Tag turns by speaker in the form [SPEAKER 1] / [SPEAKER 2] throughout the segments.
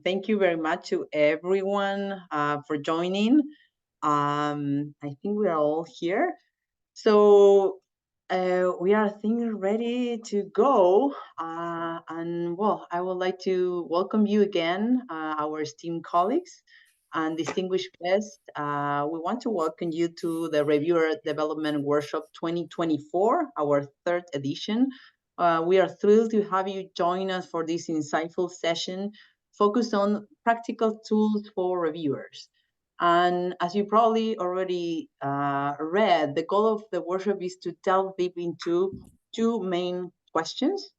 [SPEAKER 1] Thank you very much to everyone for joining. I think we are all here. So we are, I think, ready to go. And well, I would like to welcome you again, our esteemed colleagues and distinguished guests. We want to welcome you to the Reviewer Development Workshop 2024, our third edition. We are thrilled to have you join us for this insightful session focused on practical tools for reviewers. And as you probably already read, the goal of the workshop is to delve deep into two main questions.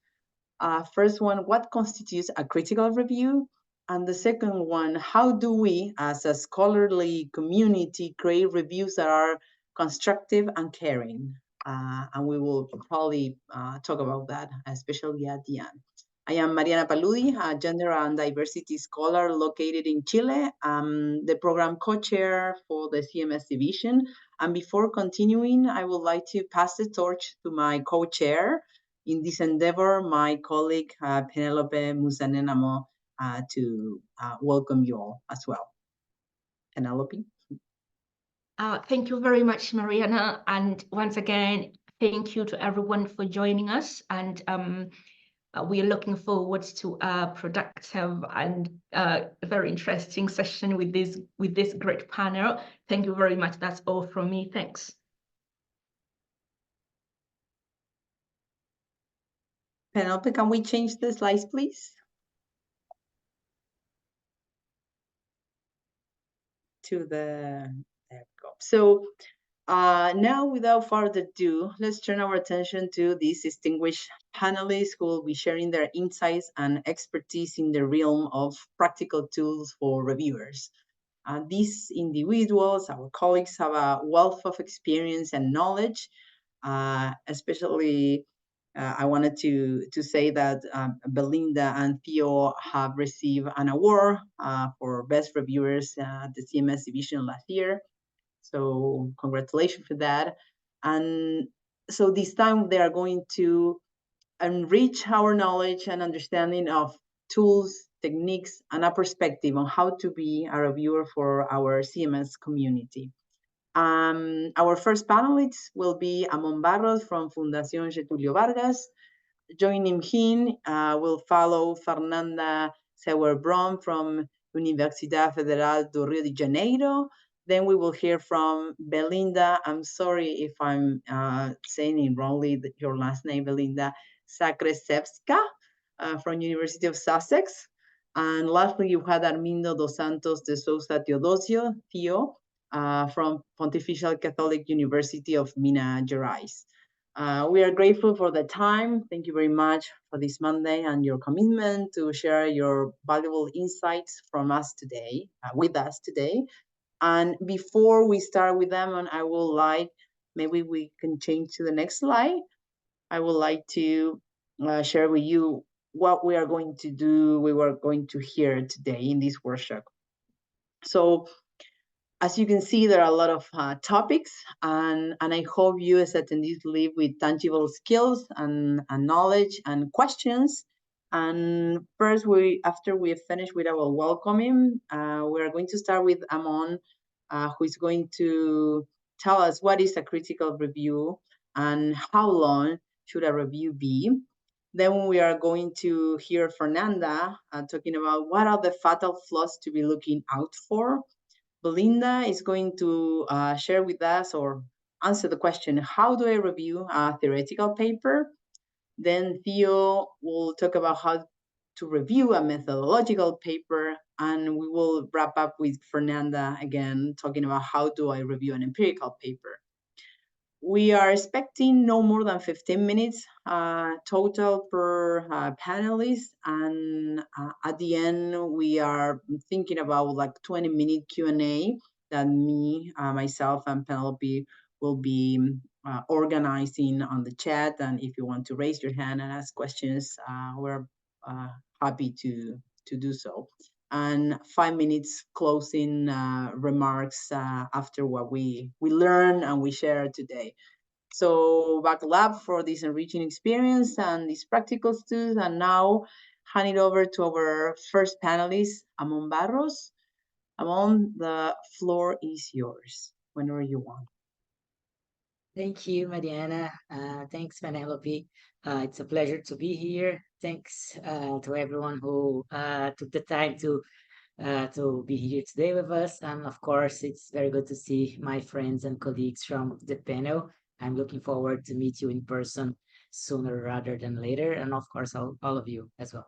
[SPEAKER 1] First one, what constitutes a critical review? And the second one, how do we, as a scholarly community, create reviews that are constructive and caring? And we will probably talk about that, especially at the end. I am Mariana Paludi, a gender and diversity scholar located in Chile. I'm the program co-chair for the CMS division. And before continuing, I would like to pass the torch to my co-chair in this endeavor, my colleague Penelope Muzanenhamo, to welcome you all as well. Penelope.
[SPEAKER 2] Thank you very much, Mariana. And once again, thank you to everyone for joining us. And we are looking forward to a productive and very interesting session with this great panel. Thank you very much. That's all from me. Thanks.
[SPEAKER 1] Penelope, can we change the slides, please? There we go. So now, without further ado, let's turn our attention to these distinguished panelists who will be sharing their insights and expertise in the realm of practical tools for reviewers. These individuals, our colleagues, have a wealth of experience and knowledge, especially I wanted to say that Belinda and Theo have received an award for Best Reviewers at the CMS division last year. So congratulations for that. And so this time they are going to enrich our knowledge and understanding of tools, techniques, and a perspective on how to be a reviewer for our CMS community. Our first panelist will be Amon Barros from Fundación Getulio Vargas. Joining him will follow Fernanda Sauerbronn from Universidad Federal do Rio de Janeiro. Then we will hear from Belinda. I'm sorry if I'm saying it wrongly, your last name, Belinda, Zakrzewska from University of Sussex. And lastly, you had Armindo dos Santos de Sousa Teodosio, Theo, from Pontifical Catholic University of Minas Gerais. We are grateful for the time. Thank you very much for this Monday and your commitment to share your valuable insights from us today, with us today. And before we start with them, and I will like, maybe we can change to the next slide. I would like to share with you what we are going to do, we were going to hear today in this workshop. So as you can see, there are a lot of topics, and I hope you as attendees leave with tangible skills and knowledge and questions. And first, after we have finished with our welcoming, we are going to start with Amon, who is going to tell us what is a critical review and how long should a review be. Then we are going to hear Fernanda talking about what are the fatal flaws to be looking out for. Belinda is going to share with us or answer the question, how do I review a theoretical paper? Then Theo will talk about how to review a methodological paper, and we will wrap up with Fernanda again, talking about how do I review an empirical paper. We are expecting no more than 15 minutes total per panelist, and at the end we are thinking about like 20-minute Q&A that me, myself, and Penelope will be organizing on the chat. And if you want to raise your hand and ask questions, we're happy to do so. And 5 minutes closing remarks after what we learn and we share today. So buckle up for this enriching experience and these practical tools. And now hand it over to our first panelist, Amon Barros. Amon, the floor is yours whenever you want.
[SPEAKER 3] Thank you, Mariana. Thanks, Penelope. It's a pleasure to be here. Thanks to everyone who took the time to be here today with us. And of course, it's very good to see my friends and colleagues from the panel. I'm looking forward to meet you in person sooner rather than later. And of course, all of you as well.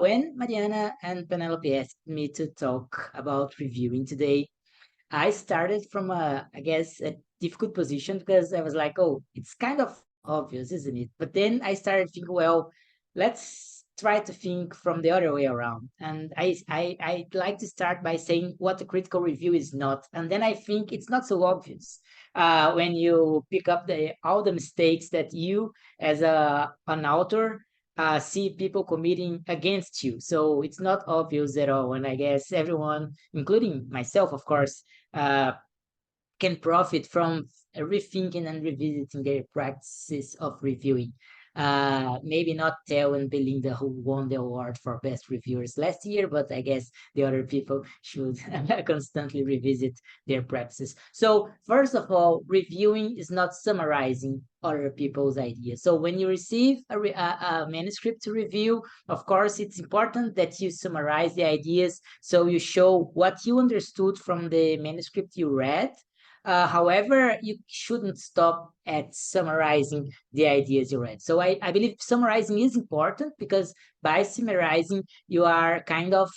[SPEAKER 3] When Mariana and Penelope asked me to talk about reviewing today, I started from I guess, a difficult position because I was like, oh, it's kind of obvious, isn't it? But then I started thinking, well, let's try to think from the other way around. And I'd like to start by saying what a critical review is not. And then I think it's not so obvious when you pick up all the mistakes that you, as an author, see people committing against you. So it's not obvious at all. And I guess everyone, including myself, of course, uh, can profit from rethinking and revisiting their practices of reviewing. Maybe not Theo and Belinda, who won the award for best reviewers last year, but I guess the other people should constantly revisit their practices. So first of all, reviewing is not summarizing other people's ideas. So when you receive a manuscript to review, of course, it's important that you summarize the ideas so you show what you understood from the manuscript you read. However, you shouldn't stop at summarizing the ideas you read. So I believe summarizing is important because by summarizing, you are kind of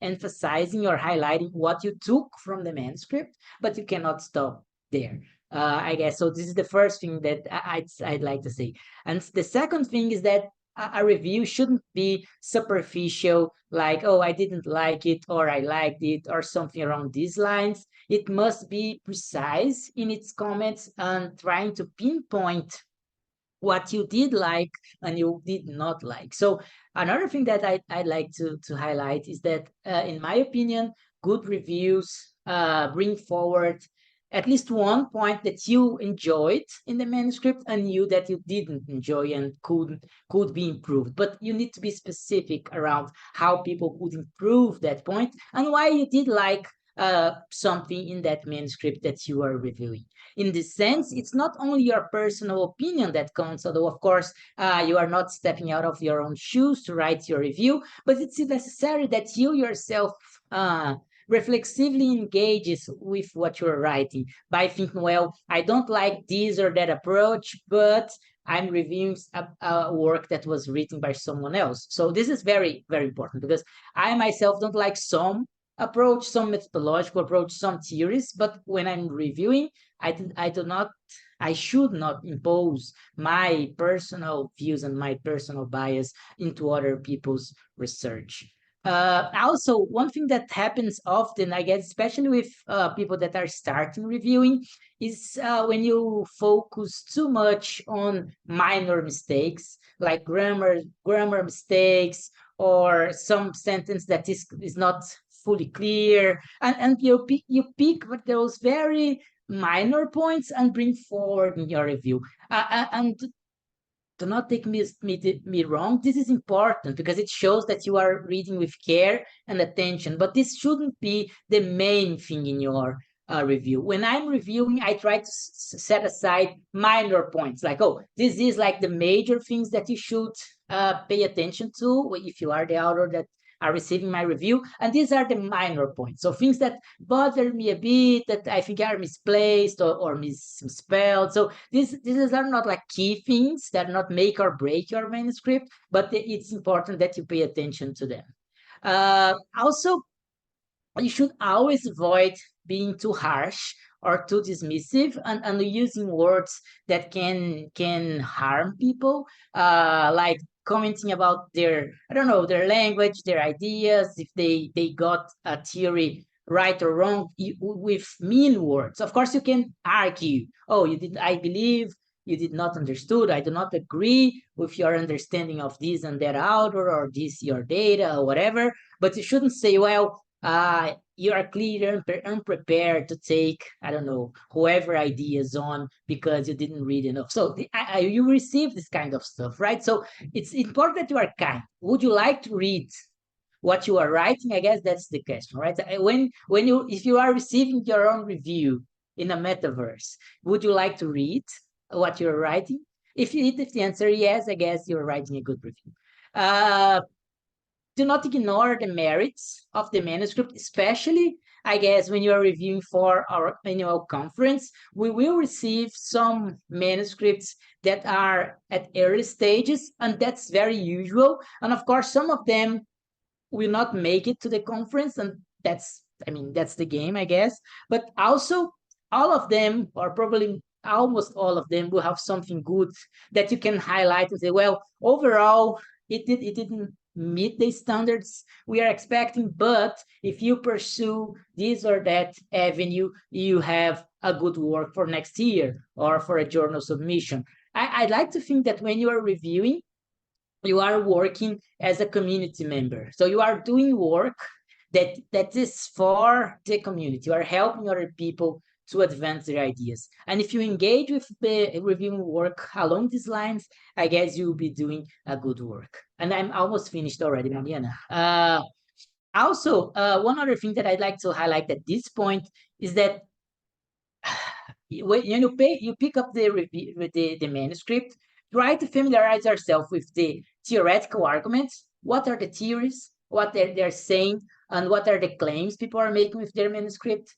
[SPEAKER 3] emphasizing or highlighting what you took from the manuscript, but you cannot stop there. I guess so. This is the first thing that I'd like to say. And the second thing is that a review shouldn't be superficial, like, oh, I didn't like it, or I liked it, or something around these lines. It must be precise in its comments and trying to pinpoint what you did like and you did not like. So another thing that I'd like to highlight is that, in my opinion, good reviews bring forward at least one point that you enjoyed in the manuscript and you that you didn't enjoy and could be improved. But you need to be specific around how people could improve that point and why you did like something in that manuscript that you are reviewing. In this sense, it's not only your personal opinion that counts, although of course you are not stepping out of your own shoes to write your review, but it's necessary that you yourself reflexively engages with what you're writing by thinking, well, I don't like this or that approach, but I'm reviewing a work that was written by someone else. So this is very, very important because I myself don't like some approach, some methodological approach, some theories, but when I'm reviewing, I should not impose my personal views and my personal bias into other people's research. Also, one thing that happens often, I guess, especially with people that are starting reviewing, is when you focus too much on minor mistakes, like grammar mistakes, or some sentence that is not fully clear, and you pick those very minor points and bring forward in your review. And do not take me wrong. This is important because it shows that you are reading with care and attention, but this shouldn't be the main thing in your review. When I'm reviewing, I try to set aside minor points, like, oh, this is like the major things that you should pay attention to if you are the author that are receiving my review, and these are the minor points. So things that bother me a bit, that I think are misplaced or misspelled. So these are not like key things that not make or break your manuscript, but it's important that you pay attention to them. Also, you should always avoid being too harsh or too dismissive and using words that can harm people, like commenting about their, I don't know, their language, their ideas, if they got a theory right or wrong with mean words. Of course, you can argue, oh, I believe you did not understood. I do not agree with your understanding of this and that author or this your data or whatever. But you shouldn't say, well, you are clear unprepared to take, I don't know, whoever ideas on because you didn't read enough. So you receive this kind of stuff, right? So it's important that you are kind. Would you like to read what you are writing? I guess that's the question, right? If you are receiving your own review in a metaverse, would you like to read what you're writing? If the answer is yes, I guess you're writing a good review. Do not ignore the merits of the manuscript, especially, I guess, when you are reviewing for our annual conference. We will receive some manuscripts that are at early stages, and that's very usual. And of course, some of them will not make it to the conference, and that's the game, I guess. But also, all of them, or probably almost all of them, will have something good that you can highlight and say, well, overall, it didn't meet the standards we are expecting, but if you pursue this or that avenue, you have a good work for next year or for a journal submission. I'd like to think that when you are reviewing, you are working as a community member. So you are doing work that is for the community. You are helping other people to advance their ideas. And if you engage with the reviewing work along these lines, I guess you'll be doing a good work. And I'm almost finished already, Mariana. Also, one other thing that I'd like to highlight at this point is that when you pick up the manuscript, try to familiarize yourself with the theoretical arguments. What are the theories? What they're saying, and what are the claims people are making with their manuscript?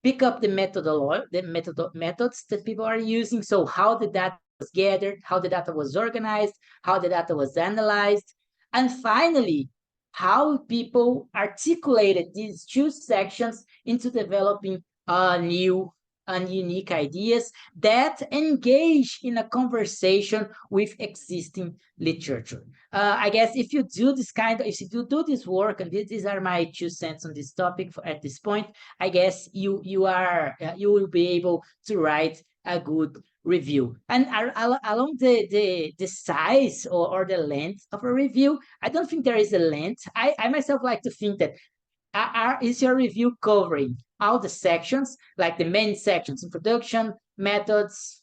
[SPEAKER 3] Pick up the methods that people are using. So how the data was gathered, how the data was organized, how the data was analyzed, and finally, how people articulated these two sections into developing new and unique ideas that engage in a conversation with existing literature. I guess if you do this work, and these are my 2 cents on this topic at this point, I guess you will be able to write a good review. And along the size or the length of a review, I don't think there is a length. I myself like to think that is your review covering all the sections, like the main sections: introduction, methods,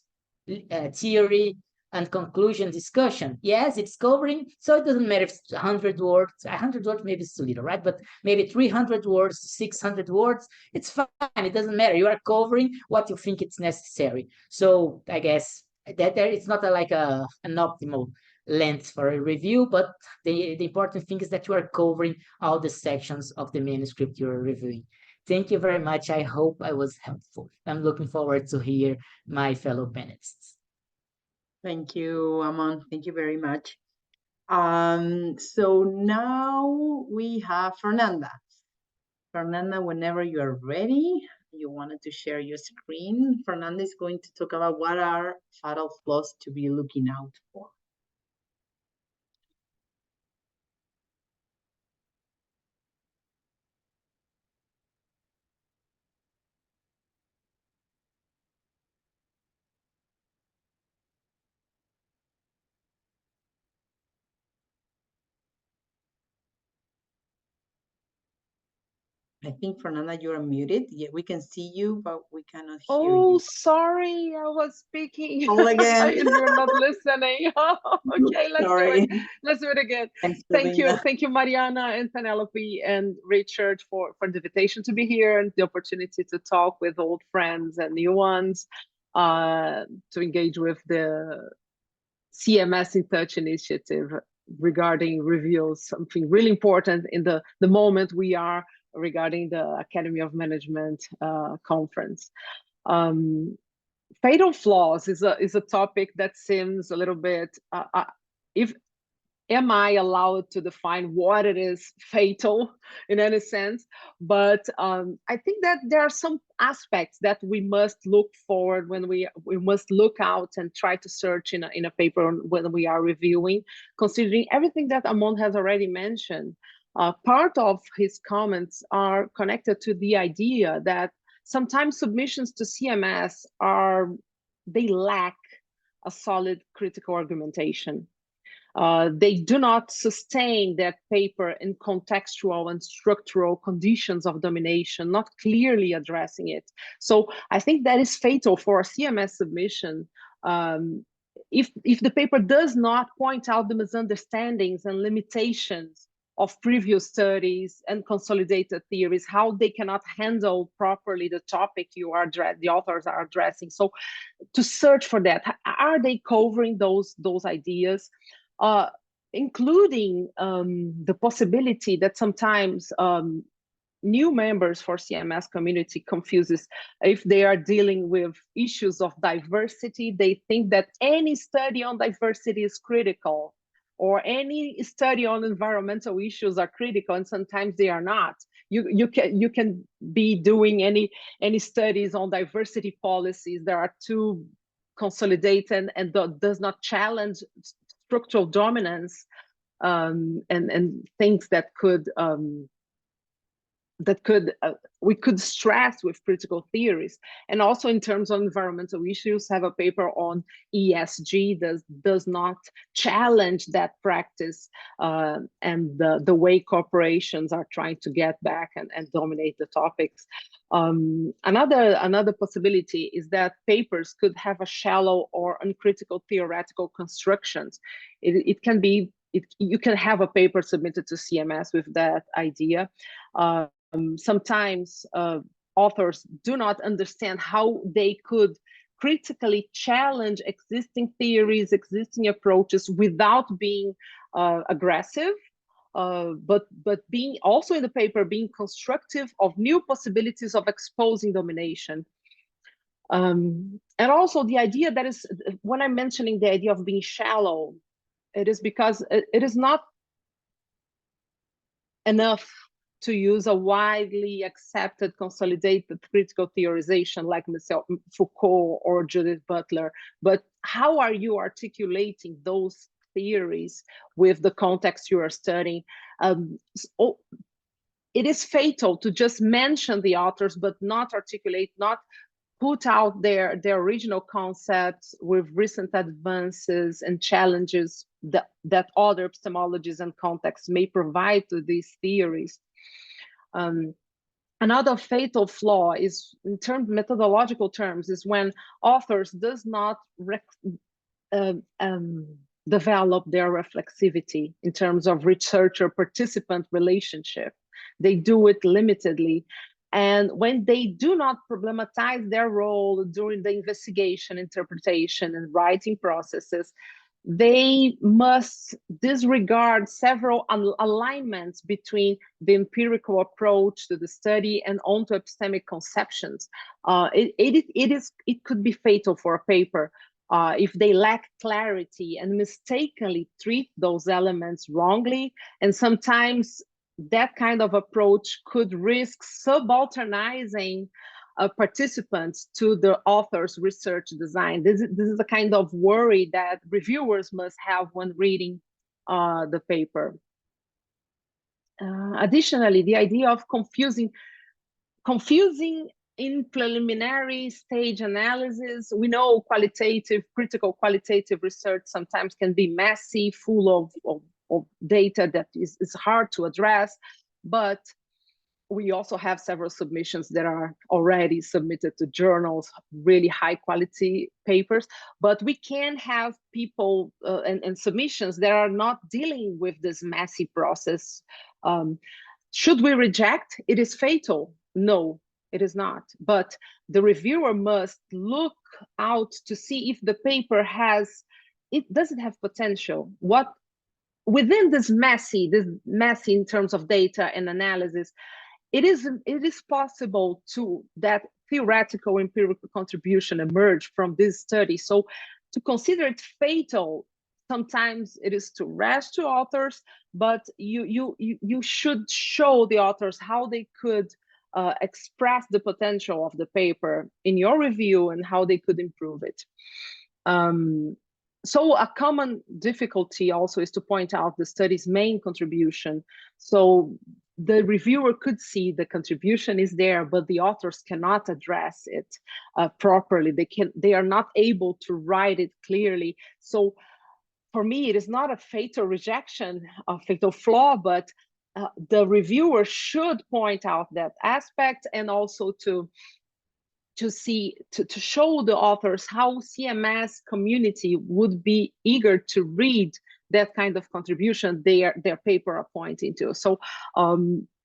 [SPEAKER 3] theory, and conclusion discussion? Yes, it's covering. So it doesn't matter if it's 100 words. 100 words maybe it's too little, right? But maybe 300 words, 600 words, it's fine. It doesn't matter. You are covering what you think it's necessary. So I guess that it's not like an optimal length for a review, but the important thing is that you are covering all the sections of the manuscript you're reviewing. Thank you very much. I hope I was helpful. I'm looking forward to hear my fellow panelists.
[SPEAKER 1] Thank you, Amon. Thank you very much. So now we have Fernanda. Fernanda, whenever you are ready, you wanted to share your screen. Fernanda is going to talk about what are fatal flaws to be looking out for. I think, Fernanda, you're muted. Yeah, we can see you, but we cannot hear you.
[SPEAKER 4] Oh, sorry, I was speaking.
[SPEAKER 1] All again.
[SPEAKER 4] And you're not listening. Okay, let's do it. Let's do it again.
[SPEAKER 1] Thanks,
[SPEAKER 4] Thank you.
[SPEAKER 1] Belinda.
[SPEAKER 4] Thank you, Mariana and Penelope and Richard for the invitation to be here and the opportunity to talk with old friends and new ones, to engage with the CMS in Touch initiative regarding reviews, something really important in the moment we are regarding the Academy of Management conference. Fatal flaws is a topic that seems a little bit, am I allowed to define what it is fatal in any sense? But I think that there are some aspects that we must look forward when we must look out and try to search in a paper when we are reviewing, considering everything that Amon has already mentioned. Part of his comments are connected to the idea that sometimes submissions to CMS they lack a solid critical argumentation. They do not sustain that paper in contextual and structural conditions of domination, not clearly addressing it. So I think that is fatal for a CMS submission. If the paper does not point out the misunderstandings and limitations of previous studies and consolidated theories, how they cannot handle properly the topic the authors are addressing. So to search for that, are they covering those ideas? Including the possibility that sometimes new members for CMS community confuses if they are dealing with issues of diversity. They think that any study on diversity is critical, or any study on environmental issues are critical, and sometimes they are not. You can be doing any studies on diversity policies that are too consolidated and does not challenge structural dominance and things that we could stress with critical theories. And also in terms of environmental issues, have a paper on ESG does not challenge that practice and the way corporations are trying to get back and dominate the topics. Another possibility is that papers could have a shallow or uncritical theoretical constructions. It can be, you can have a paper submitted to CMS with that idea. Sometimes authors do not understand how they could critically challenge existing theories, existing approaches without being aggressive, but being also in the paper being constructive of new possibilities of exposing domination. And also the idea that is, when I'm mentioning the idea of being shallow, it is because it is not enough to use a widely accepted consolidated critical theorization like Michel Foucault or Judith Butler, but how are you articulating those theories with the context you are studying? It is fatal to just mention the authors but not articulate, not put out their original concepts with recent advances and challenges that other epistemologies and contexts may provide to these theories. Another fatal flaw is, in methodological terms, is when authors does not develop their reflexivity in terms of researcher-participant relationship. They do it limitedly. And when they do not problematize their role during the investigation, interpretation, and writing processes, they must disregard several alignments between the empirical approach to the study and onto epistemic conceptions. It could be fatal for a paper if they lack clarity and mistakenly treat those elements wrongly. And sometimes that kind of approach could risk subalternizing participants to the author's research design. This is the kind of worry that reviewers must have when reading the paper. Additionally, the idea of confusing in preliminary stage analysis. We know critical qualitative research sometimes can be messy, full of data that is hard to address, but we also have several submissions that are already submitted to journals, really high quality papers, but we can have people and submissions that are not dealing with this messy process. Should we reject? It is fatal. No, it is not. But the reviewer must look out to see if the paper does it have potential? What within this messy in terms of data and analysis, it is possible that theoretical empirical contribution emerge from this study. So to consider it fatal, sometimes it is to rash to authors, but you should show the authors how they could express the potential of the paper in your review and how they could improve it. So a common difficulty also is to point out the study's main contribution. So the reviewer could see the contribution is there, but the authors cannot address it properly. They are not able to write it clearly. So for me, it is not a fatal rejection, a fatal flaw, but the reviewer should point out that aspect, and also to show the authors how CMS community would be eager to read that kind of contribution their paper are pointing to. So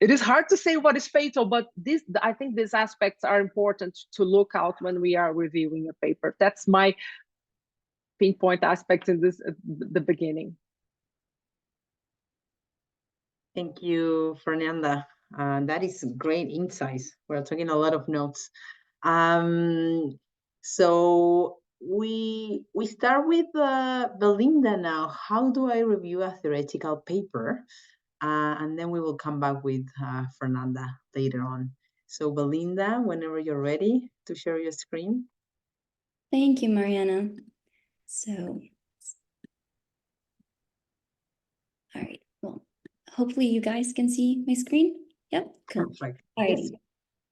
[SPEAKER 4] it is hard to say what is fatal, but I think these aspects are important to look out when we are reviewing a paper. That's my pinpoint aspect in this the beginning.
[SPEAKER 1] Thank you, Fernanda. That is great insights. We're taking a lot of notes. So we start with Belinda now. How do I review a theoretical paper? And then we will come back with Fernanda later on. So Belinda, whenever you're ready to share your screen.
[SPEAKER 5] Thank you, Mariana. So, all right, well, hopefully you guys can see my screen. Yep, cool.
[SPEAKER 1] Perfect.
[SPEAKER 5] All right,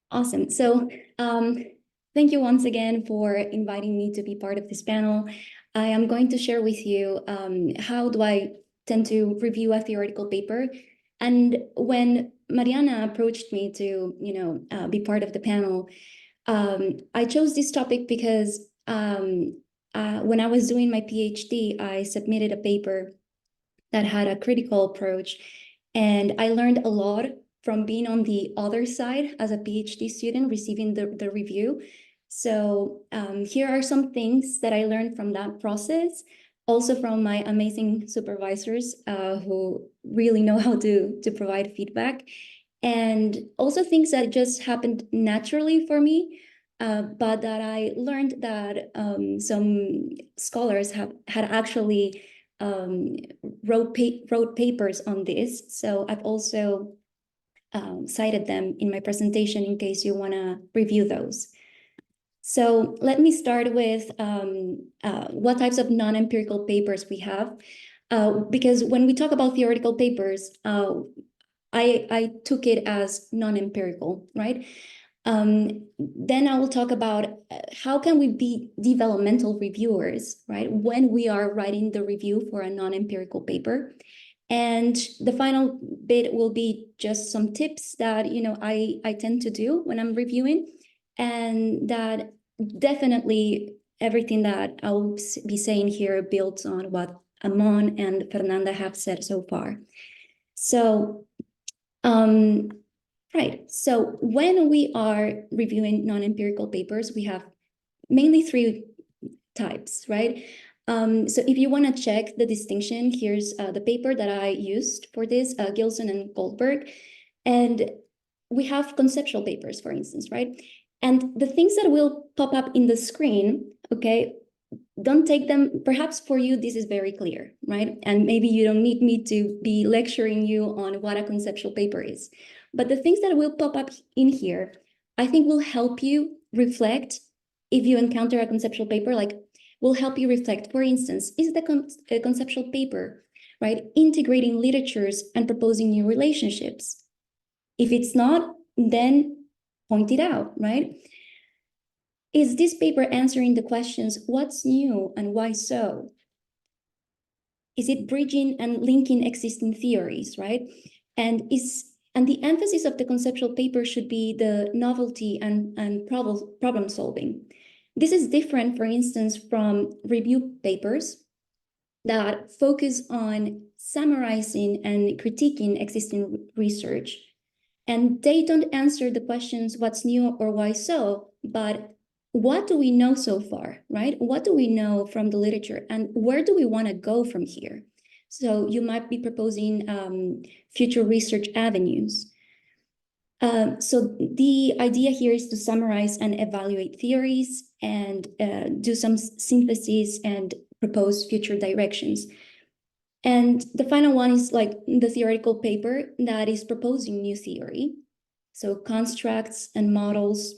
[SPEAKER 5] awesome. So, thank you once again for inviting me to be part of this panel. I am going to share with you how do I tend to review a theoretical paper. And when Mariana approached me to, be part of the panel, I chose this topic because when I was doing my PhD, I submitted a paper that had a critical approach, and I learned a lot from being on the other side as a PhD student receiving the review. So here are some things that I learned from that process, also from my amazing supervisors who really know how to provide feedback, and also things that just happened naturally for me. But that I learned that some scholars had actually wrote papers on this. So I've also cited them in my presentation in case you want to review those. So let me start with what types of non-empirical papers we have. Because when we talk about theoretical papers, I took it as non-empirical, right? Then I will talk about how can we be developmental reviewers, right? When we are writing the review for a non-empirical paper. And the final bit will be just some tips that, I tend to do when I'm reviewing, and that definitely everything that I'll be saying here builds on what Amon and Fernanda have said so far. So, right. So when we are reviewing non-empirical papers, we have mainly three types, right? So if you want to check the distinction, here's the paper that I used for this, Gilson and Goldberg. And we have conceptual papers, for instance, right? And the things that will pop up in the screen, okay, don't take them, perhaps for you, this is very clear, right? And maybe you don't need me to be lecturing you on what a conceptual paper is. But the things that will pop up in here, I think will help you reflect if you encounter a conceptual paper, will help you reflect. For instance, is the conceptual paper, right, integrating literatures and proposing new relationships? If it's not, then point it out, right? Is this paper answering the questions, what's new and why so? Is it bridging and linking existing theories, right? And the emphasis of the conceptual paper should be the novelty and problem solving. This is different, for instance, from review papers that focus on summarizing and critiquing existing research. And they don't answer the questions, what's new or why so, but what do we know so far, right? What do we know from the literature, and where do we want to go from here? So you might be proposing future research avenues. So the idea here is to summarize and evaluate theories and do some synthesis and propose future directions. And the final one is like the theoretical paper that is proposing new theory. So constructs and models,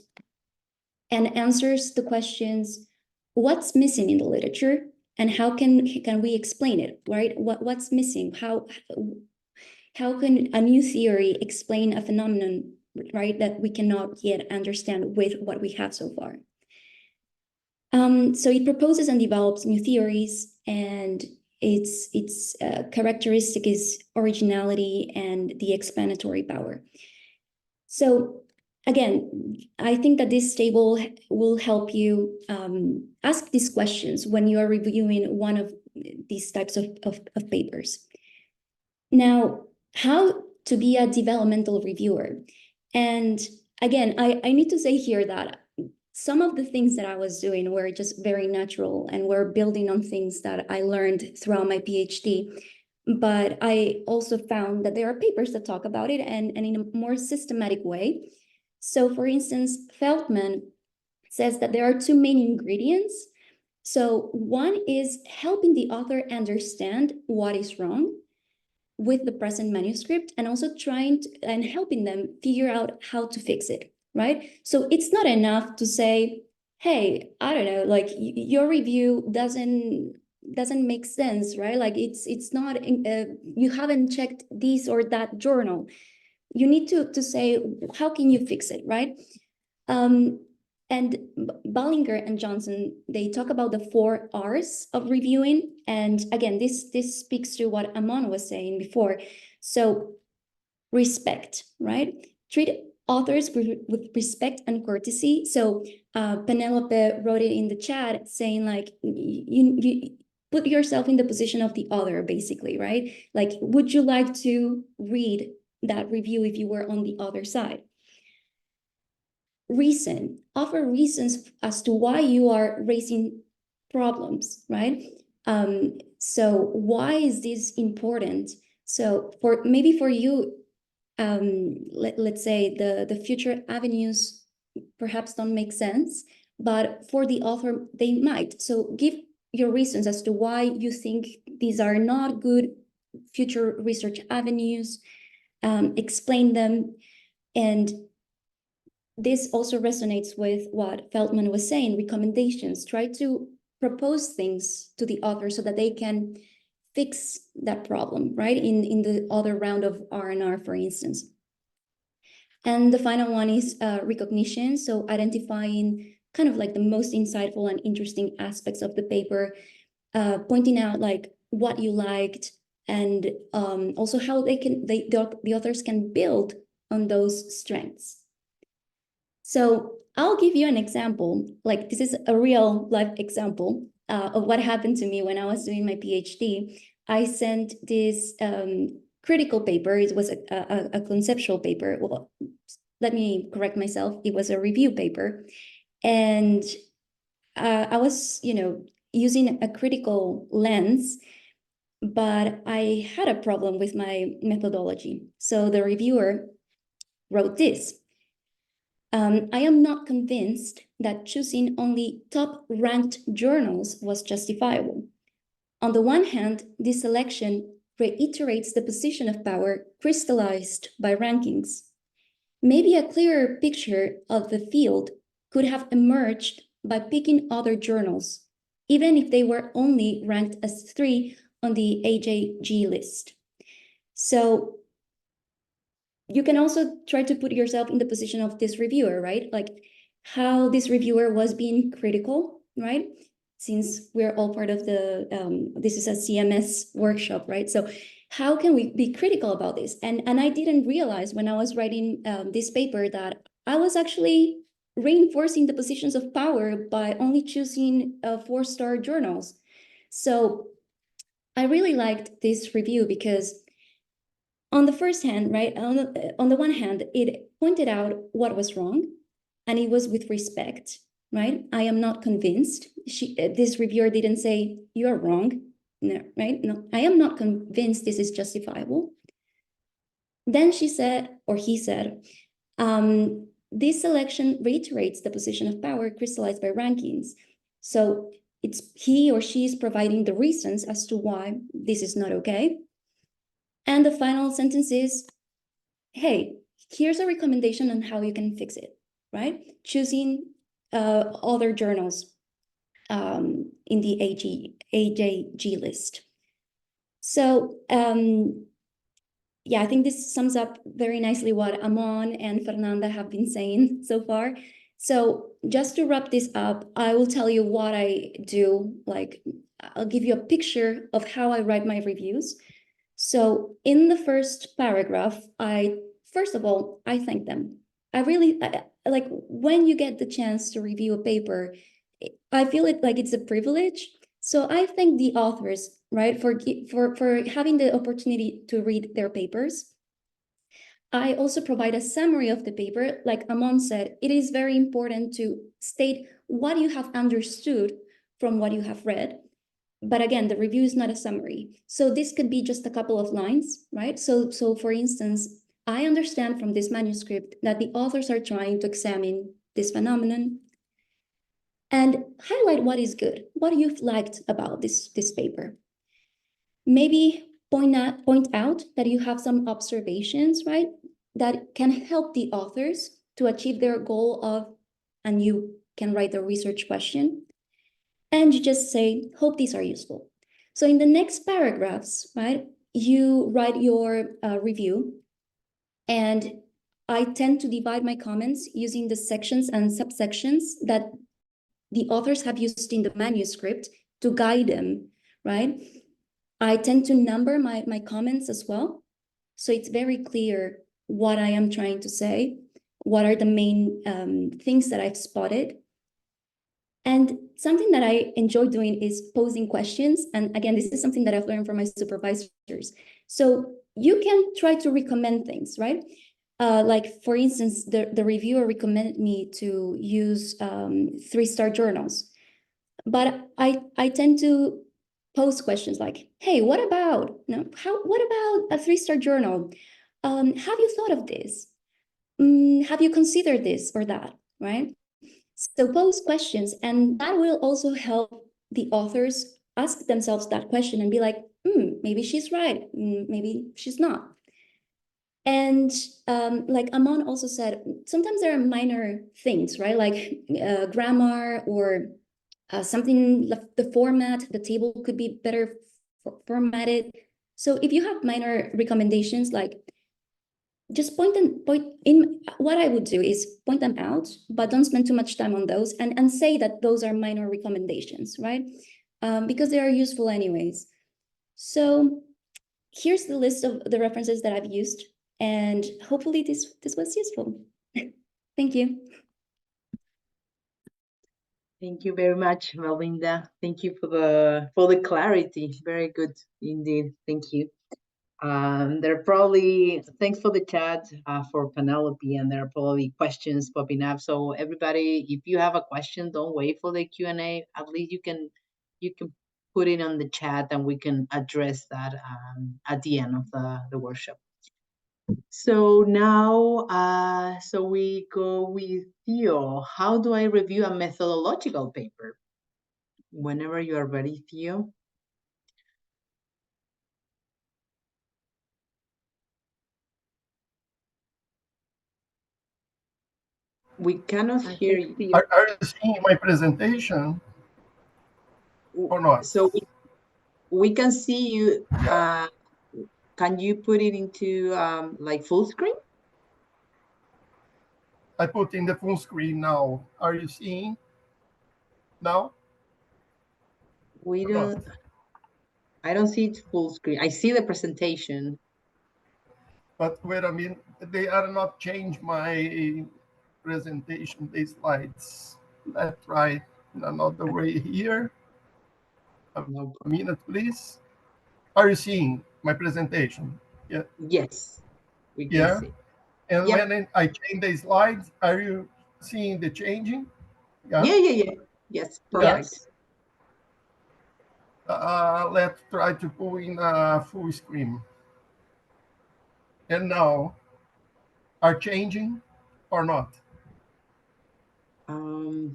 [SPEAKER 5] and answers the questions, what's missing in the literature and how can we explain it, right? What's missing? How can a new theory explain a phenomenon, right, that we cannot yet understand with what we have so far? So it proposes and develops new theories, and its characteristic is originality and the explanatory power. So again, I think that this table will help you ask these questions when you are reviewing one of these types of papers. Now, how to be a developmental reviewer? And again, I need to say here that some of the things that I was doing were just very natural and were building on things that I learned throughout my PhD. But I also found that there are papers that talk about it and in a more systematic way. So for instance, Feldman says that there are two main ingredients. So one is helping the author understand what is wrong with the present manuscript and also trying to, and helping them figure out how to fix it, right? So it's not enough to say, hey, I don't know, like your review doesn't make sense, right? Like it's not, you haven't checked this or that journal. You need to say, how can you fix it, right? And Ballinger and Johnson, they talk about the 4 R's of reviewing. And again, this speaks to what Amon was saying before. So respect, right? Treat authors with respect and courtesy. So Penelope wrote it in the chat saying like, you put yourself in the position of the author, basically, right? Like, would you like to read that review if you were on the other side? Offer reasons as to why you are raising problems, right? So why is this important? So maybe for you, let's say the future avenues perhaps don't make sense, but for the author, they might. So give your reasons as to why you think these are not good future research avenues, explain them, and this also resonates with what Feldman was saying, recommendations. Try to propose things to the author so that they can fix that problem, right? In the other round of R&R, for instance. And the final one is recognition. So identifying kind of like the most insightful and interesting aspects of the paper, pointing out like what you liked, and also how the authors can build on those strengths. So I'll give you an example, like this is a real life example of what happened to me when I was doing my PhD. I sent this critical paper. It was a conceptual paper. Well, let me correct myself. It was a review paper. And I was, using a critical lens, but I had a problem with my methodology. So the reviewer wrote this. I am not convinced that choosing only top-ranked journals was justifiable. On the one hand, this selection reiterates the position of power crystallized by rankings. Maybe a clearer picture of the field could have emerged by picking other journals, even if they were only ranked as 3 on the AJG list. So you can also try to put yourself in the position of this reviewer, right? Like how this reviewer was being critical, right? Since we're all part of the, this is a CMS workshop, right? So how can we be critical about this? And I didn't realize when I was writing this paper that I was actually reinforcing the positions of power by only choosing 4-star journals. So I really liked this review because on the first hand, right, on the one hand, it pointed out what was wrong, and it was with respect, right? I am not convinced. This reviewer didn't say, you're wrong, no, right? No, I am not convinced this is justifiable. Then she said, or he said, this selection reiterates the position of power crystallized by rankings. So it's he or she is providing the reasons as to why this is not okay. And the final sentence is, hey, here's a recommendation on how you can fix it, right? Choosing other journals in the AJG list. So yeah, I think this sums up very nicely what Amon and Fernanda have been saying so far. So just to wrap this up, I will tell you what I do. Like I'll give you a picture of how I write my reviews. So in the first paragraph, first of all, I thank them. I really like when you get the chance to review a paper, I feel it like it's a privilege. So I thank the authors, right, for having the opportunity to read their papers. I also provide a summary of the paper. Like Amon said, it is very important to state what you have understood from what you have read. But again, the review is not a summary. So this could be just a couple of lines, right? So for instance, I understand from this manuscript that the authors are trying to examine this phenomenon and highlight what is good, what you've liked about this paper. Maybe point out that you have some observations, right, that can help the authors to achieve their goal of, and you can write the research question, and you just say, hope these are useful. So in the next paragraphs, right, you write your review, and I tend to divide my comments using the sections and subsections that the authors have used in the manuscript to guide them, right? I tend to number my comments as well. So it's very clear what I am trying to say, what are the main things that I've spotted. And something that I enjoy doing is posing questions. And again, this is something that I've learned from my supervisors. So you can try to recommend things, right? Like, for instance, the reviewer recommended me to use 3-star journals. But I tend to pose questions like, hey, what about a 3-star journal? Have you thought of this? Have you considered this or that, right? So pose questions, and that will also help the authors ask themselves that question and be like, maybe she's right, maybe she's not. And like Amon also said, sometimes there are minor things, right? Like grammar or something, the format, the table could be better formatted. So if you have minor recommendations, like just point in, what I would do is point them out, but don't spend too much time on those, and say that those are minor recommendations, right? Because they are useful anyways. So here's the list of the references that I've used, and hopefully this was useful. Thank you.
[SPEAKER 1] Thank you very much, Belinda. Thank you for the clarity. Very good indeed. Thank you. There are probably, thanks for the chat for Penelope, and there are probably questions popping up. So everybody, if you have a question, don't wait for the Q&A. At least you can put it on the chat, and we can address that at the end of the workshop. So now, so we go with Theo. How do I review a methodological paper? Whenever you are ready, Theo. We cannot hear you.
[SPEAKER 6] Are you seeing my presentation or not?
[SPEAKER 1] So we can see you. Can you put it into like full screen?
[SPEAKER 6] I put in the full screen now. Are you seeing now?
[SPEAKER 1] We
[SPEAKER 6] Or not?
[SPEAKER 1] don't. I don't see it full screen. I see the presentation.
[SPEAKER 6] But wait a minute, they are not change my presentation, the slides. Let's try another way here.
[SPEAKER 1] No.
[SPEAKER 6] A minute, please. Are you seeing my presentation? Yeah.
[SPEAKER 1] Yes, we can
[SPEAKER 6] Yeah.
[SPEAKER 1] see.
[SPEAKER 6] And
[SPEAKER 1] Yep.
[SPEAKER 6] when I change the slides, are you seeing the changing?
[SPEAKER 1] Yeah. Yes, perfect.
[SPEAKER 6] Yes. Let's try to pull in a full screen. And now, are changing or not?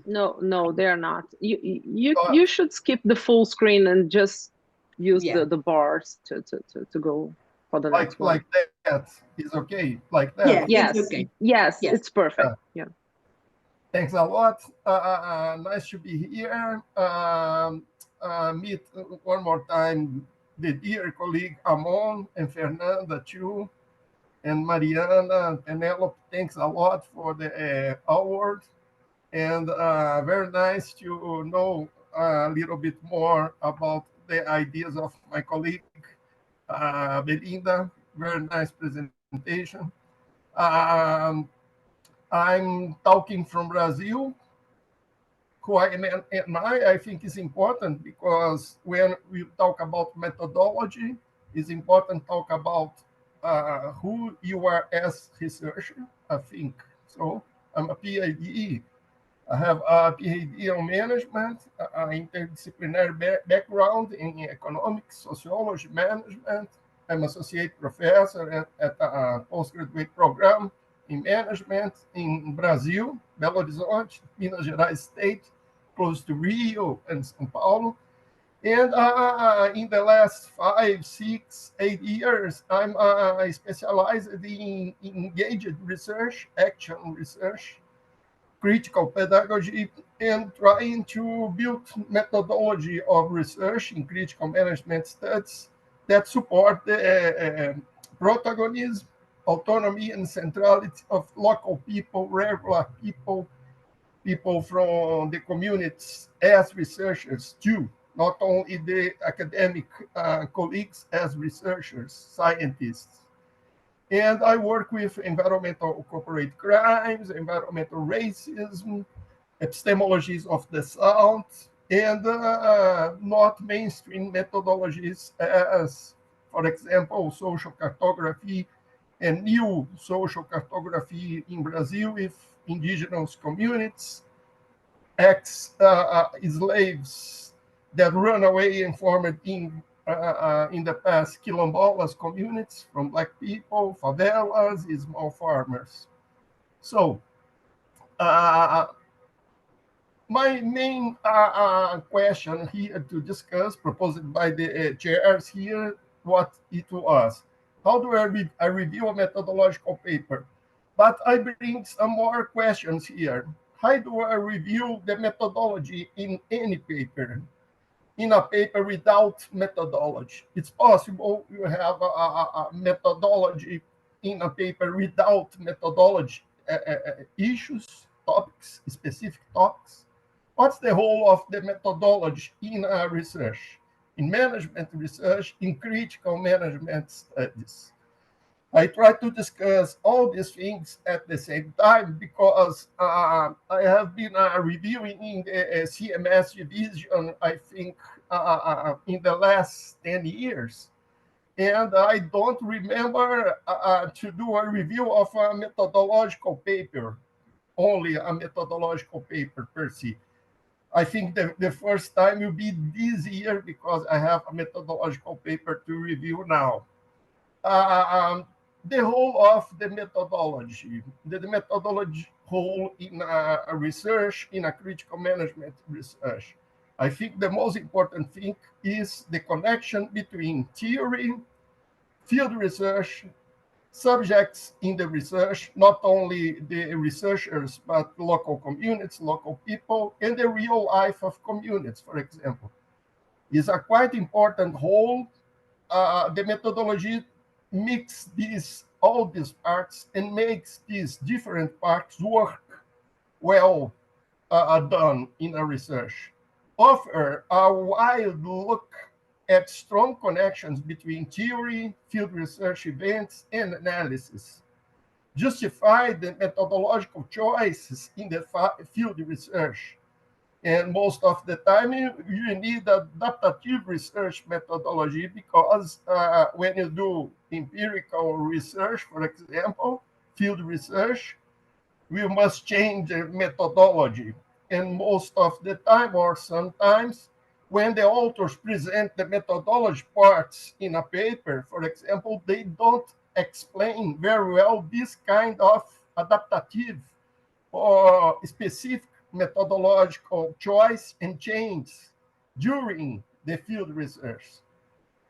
[SPEAKER 4] No, they're not. You should skip the full screen and just use
[SPEAKER 1] Yeah.
[SPEAKER 4] the bars to go for the next one.
[SPEAKER 6] Like that is okay. Like that.
[SPEAKER 1] Yeah.
[SPEAKER 4] Yes,
[SPEAKER 1] It's okay.
[SPEAKER 4] yes,
[SPEAKER 1] Yes.
[SPEAKER 4] it's perfect. Yeah.
[SPEAKER 6] Thanks a lot. Nice to be here. Meet one more time the dear colleague Amon and Fernanda too, and Mariana and Penelope. Thanks a lot for the award, and very nice to know a little bit more about the ideas of my colleague, Belinda. Very nice presentation. Um, I'm talking from Brazil. Who I am and I think is important because when we talk about methodology, it's important to talk about who you are as researcher, I think. So I'm a PhD. I have a PhD on management, interdisciplinary background in economics, sociology, management. I'm associate professor at a postgraduate program in management in Brazil, Belo Horizonte, Minas Gerais state, close to Rio and São Paulo. And in the last 5, 6, 8 years, I'm specialized in engaged research, action research, critical pedagogy, and trying to build methodology of research in critical management studies that support the protagonism, autonomy, and centrality of local people, regular people, people from the communities as researchers too, not only the academic colleagues as researchers, scientists. And I work with environmental corporate crimes, environmental racism, epistemologies of the South, and not mainstream methodologies as, for example, social cartography and new social cartography in Brazil with indigenous communities, ex-slaves that run away and formed in the past quilombolas communities from Black people, favelas, small farmers. So my main question here to discuss, proposed by the chairs here, what it was. How do I review a methodological paper? But I bring some more questions here. How do I review the methodology in any paper? In a paper without methodology. It's possible you have a methodology in a paper without methodology issues, topics, specific topics. What's the role of the methodology in research, in management research, in critical management studies? I try to discuss all these things at the same time because I have been reviewing in the CMS division, I think, in the last 10 years. And I don't remember to do a review of a methodological paper, only a methodological paper per se. I think the first time will be this year because I have a methodological paper to review now. The whole of the methodology, the methodology whole in a research, in a critical management research. I think the most important thing is the connection between theory, field research, subjects in the research, not only the researchers, but local communities, local people, and the real life of communities, for example, is a quite important whole. The methodology mix all these parts and makes these different parts work well done in a research. Offer a wide look at strong connections between theory, field research events, and analysis. Justify the methodological choices in the field research. And most of the time, you need adaptive research methodology because when you do empirical research, for example, field research, we must change the methodology. And most of the time, or sometimes, when the authors present the methodology parts in a paper, for example, they don't explain very well this kind of adaptive or specific methodological choice and change during the field research.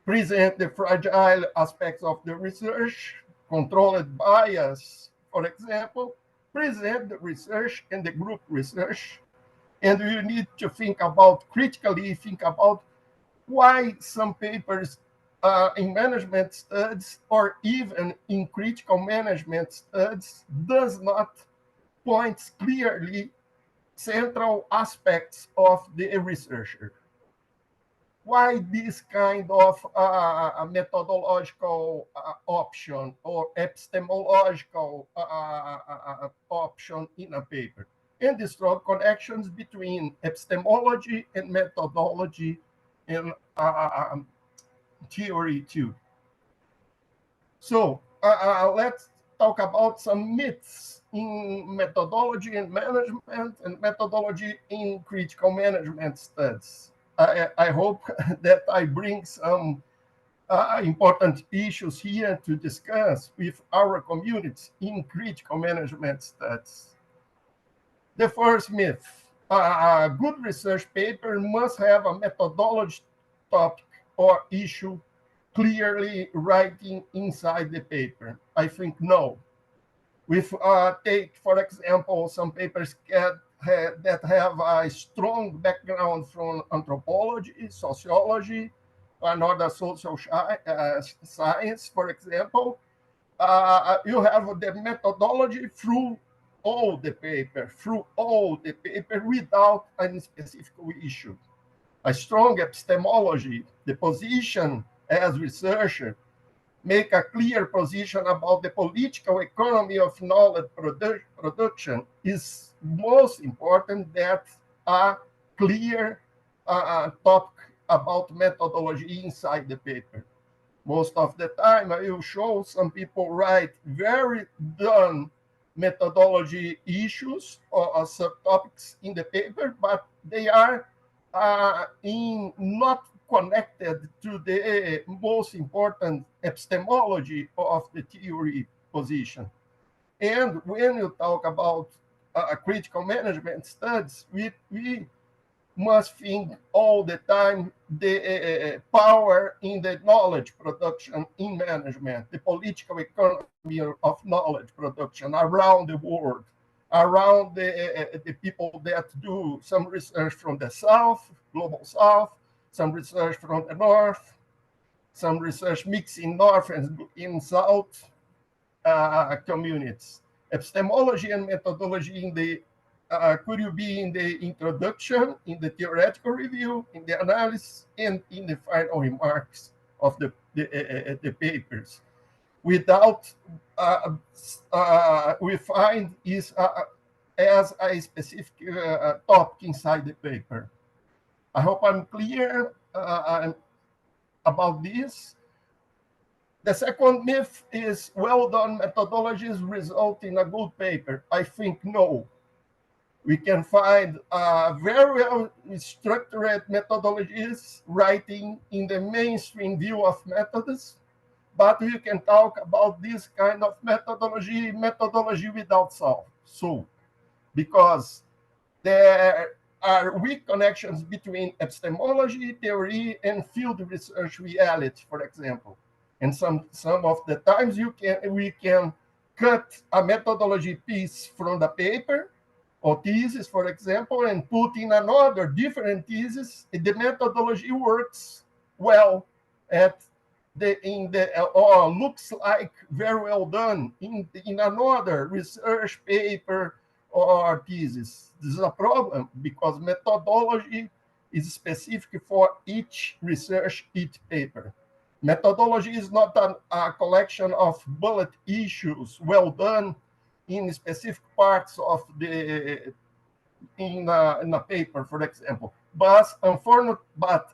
[SPEAKER 6] Present the fragile aspects of the research, controlled bias, for example, present the research and the group research. And you need to critically think about why some papers in management studies or even in critical management studies does not point clearly central aspects of the researcher. Why this kind of methodological option or epistemological option in a paper? And the strong connections between epistemology and methodology and theory too. So let's talk about some myths in methodology and management and methodology in critical management studies. I hope that I bring some important issues here to discuss with our communities in critical management studies. The first myth, a good research paper must have a methodology topic or issue clearly writing inside the paper. I think no. With take, for example, some papers that have a strong background from anthropology, sociology, another social science, for example. You have the methodology through all the paper, without any specific issue. A strong epistemology, the position as researcher, make a clear position about the political economy of knowledge production is most important than a clear topic about methodology inside the paper. Most of the time, I will show some people write very done methodology issues or subtopics in the paper, but they are not connected to the most important epistemology of the theory position. And when you talk about critical management studies, we must think all the time the power in the knowledge production in management, the political economy of knowledge production around the world, around the people that do some research from the South, global South, some research from the North, some research mixing North and in South communities. Epistemology and methodology in the could you be in the introduction, in the theoretical review, in the analysis, and in the final remarks of the papers. Without, we find is as a specific topic inside the paper. I hope I'm clear about this. The second myth is well-done methodologies result in a good paper. I think no. We can find very well-structured methodologies writing in the mainstream view of methods, but we can talk about this kind of methodology without soul, because there are weak connections between epistemology, theory, and field research reality, for example. And some of the times we can cut a methodology piece from the paper or thesis, for example, and put in another different thesis. The methodology works well or looks like very well done in another research paper or thesis. This is a problem because methodology is specific for each research, each paper. Methodology is not a collection of bullet issues well done in specific parts of in a paper, for example. But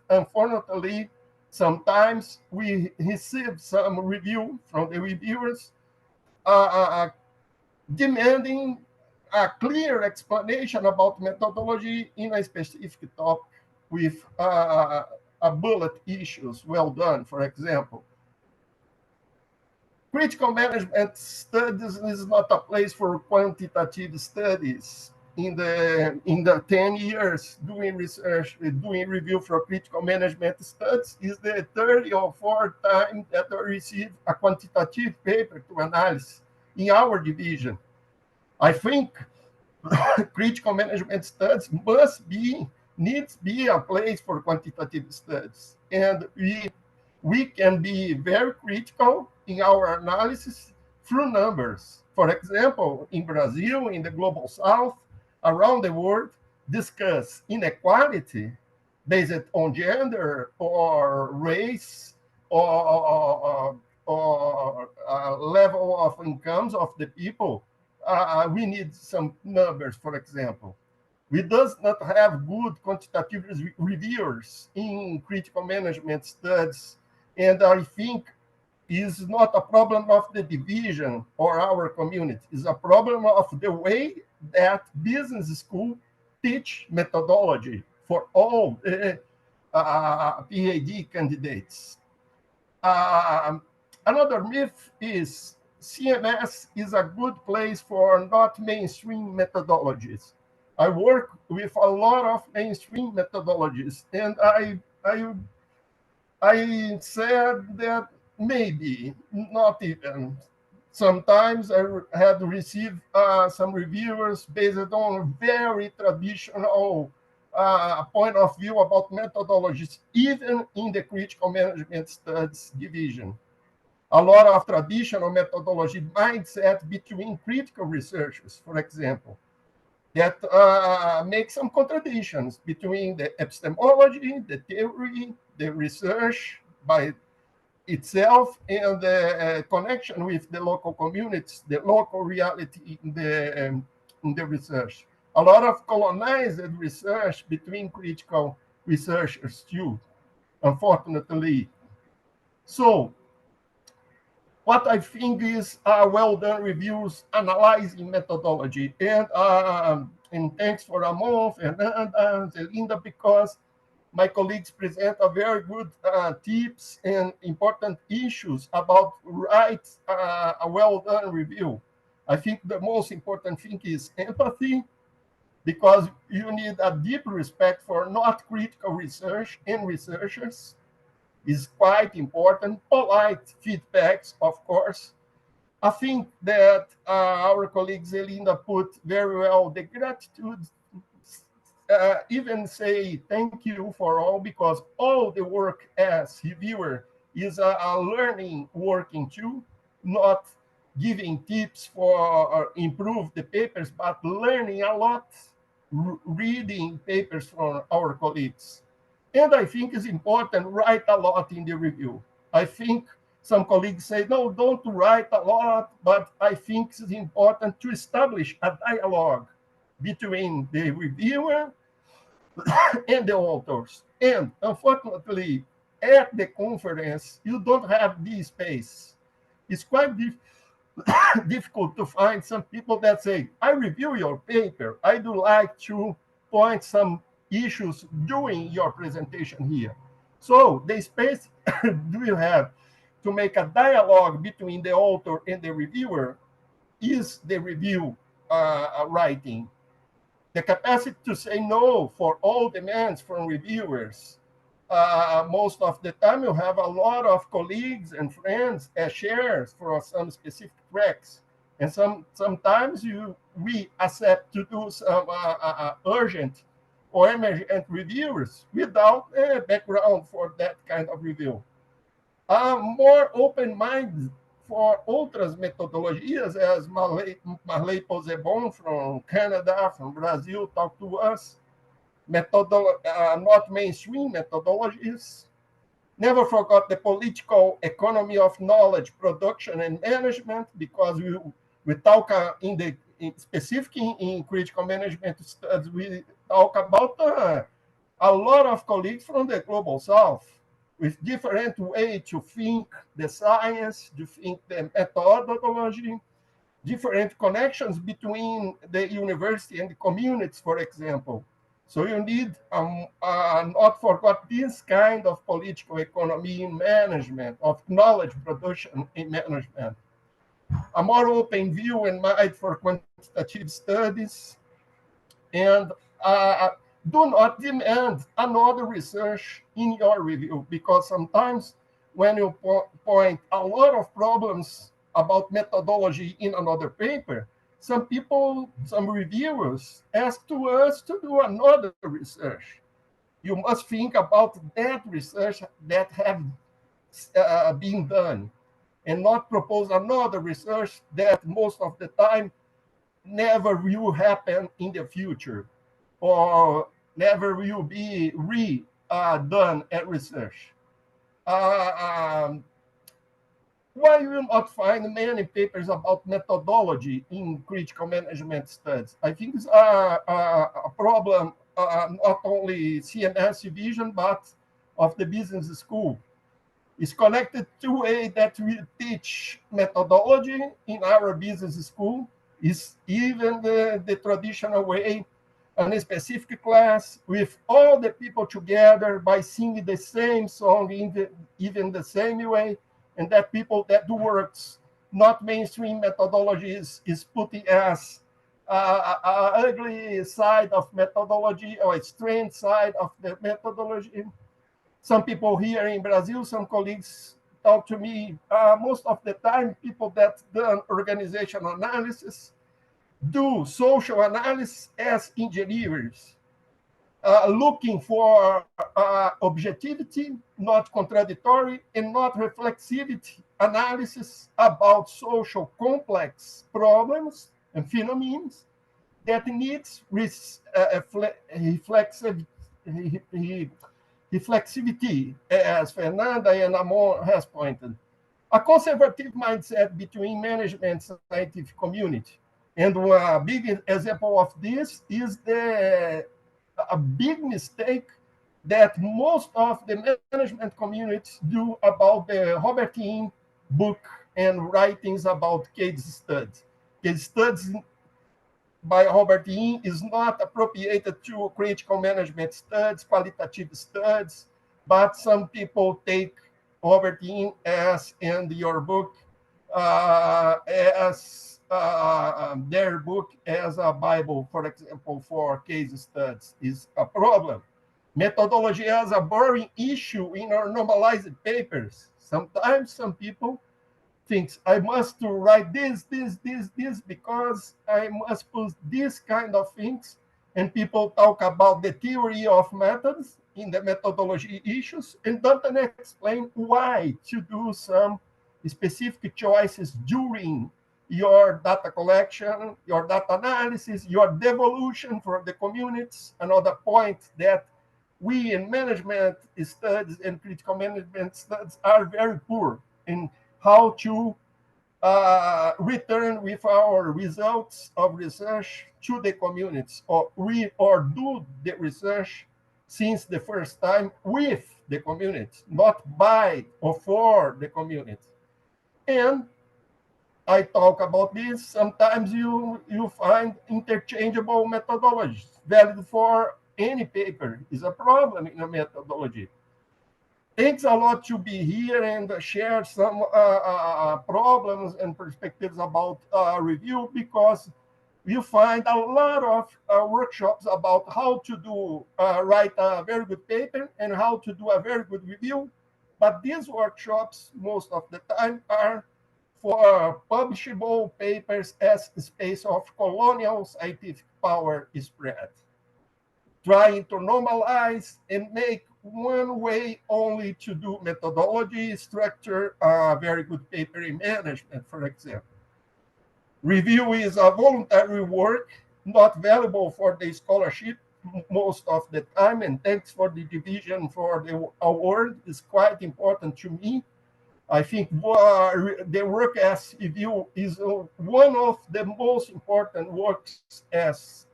[SPEAKER 6] unfortunately, sometimes we receive some review from the reviewers demanding a clear explanation about methodology in a specific topic with bullet issues well done, for example. Critical management studies is not a place for quantitative studies. In the 10 years doing research, doing review for critical management studies is the third or fourth time that I received a quantitative paper to analyze in our division. I think critical management studies needs be a place for quantitative studies, and we can be very critical in our analysis through numbers. For example, in Brazil, in the global South, around the world discuss inequality based on gender or race or level of incomes of the people, we need some numbers, for example. We does not have good quantitative reviewers in critical management studies, and I think is not a problem of the division or our community. It's a problem of the way that business school teach methodology for all PhD candidates. Um, Another myth is CMS is a good place for not mainstream methodologies. I work with a lot of mainstream methodologies, and I said that maybe not even. Sometimes I had received some reviewers based on very traditional point of view about methodologies, even in the critical management studies division. A lot of traditional methodology mindset between critical researchers, for example, that make some contradictions between the epistemology, the theory, the research by itself, and the connection with the local communities, the local reality in the research. A lot of colonized research between critical researchers too, unfortunately. So what I think is well-done reviews analyzing methodology. And thanks for Amon, Fernanda, and Belinda, because my colleagues present a very good tips and important issues about write a well-done review. I think the most important thing is empathy, because you need a deep respect for not critical research and researchers is quite important. Polite feedbacks, of course. I think that our colleague Belinda put very well the gratitude, even say thank you for all, because all the work as reviewer is a learning working too, not giving tips for improve the papers, but learning a lot, reading papers from our colleagues. And I think it's important write a lot in the review. I think some colleagues say, no, don't write a lot, but I think it's important to establish a dialogue between the reviewer and the authors. And unfortunately, at the conference, you don't have this space. It's quite difficult to find some people that say, I review your paper. I do like to point some issues during your presentation here. So the space do you have to make a dialogue between the author and the reviewer is the review writing. The capacity to say no for all demands from reviewers. Most of the time, you have a lot of colleagues and friends as shares for some specific tracks. And sometimes we accept to do some urgent or emergent reviews without a background for that kind of review. More open mind for outras metodologias, as Marley Posebon from Canada, from Brazil, talked to us. Not mainstream methodologies. Never forgot the political economy of knowledge production and management, because we talk specific in critical management studies, we talk about a lot of colleagues from the global south with different way to think the science, to think the methodology, different connections between the university and the communities, for example. So you need not forget this kind of political economy in management, of knowledge production in management. A more open view and mind for quantitative studies, and do not demand another research in your review, because sometimes when you point a lot of problems about methodology in another paper, some people, some reviewers ask to us to do another research. You must think about that research that have been done, and not propose another research that most of the time never will happen in the future, or never will be done at research. Um, why you will not find many papers about methodology in critical management studies? I think it's a problem not only CMS division, but of the business school. It's connected to a that we teach methodology in our business school. Is even the traditional way, and a specific class with all the people together by singing the same song in even the same way, and that people that do works not mainstream methodologies is putting as a ugly side of methodology or a strange side of the methodology. Some people here in Brazil, some colleagues talk to me, most of the time, people that do organizational analysis do social analysis as engineers, looking for objectivity, not contradictory, and not reflexivity analysis about social complex problems and phenomena that needs reflexivity, as Fernanda and Amon has pointed. A conservative mindset between management and scientific community. And a big example of this is a big mistake that most of the management communities do about the Robertin book and writings about case studies. Case studies by Robertin is not appropriated to critical management studies, qualitative studies, but some people take Robertin as, in your book, as their book as a Bible, for example, for case studies, is a problem. Methodology as a boring issue in our normalized papers. Sometimes some people thinks I must write this, because I must put this kind of things. And people talk about the theory of methods in the methodology issues and don't explain why to do some specific choices during your data collection, your data analysis, your devolution for the communities. Another point that we in management studies and critical management studies are very poor in how to return with our results of research to the communities, or do the research since the first time with the community, not by or for the community. And I talk about this. Sometimes you find interchangeable methodologies valid for any paper. Is a problem in a methodology. Thanks a lot to be here and share some problems and perspectives about review, because you find a lot of workshops about how to do write a very good paper and how to do a very good review. But these workshops, most of the time, are for publishable papers as space of colonial scientific power is spread, trying to normalize and make one way only to do methodology, structure, very good paper in management, for example. Review is a voluntary work, not valuable for the scholarship most of the time, and thanks for the division for the award is quite important to me. I think the work as review is one of the most important works as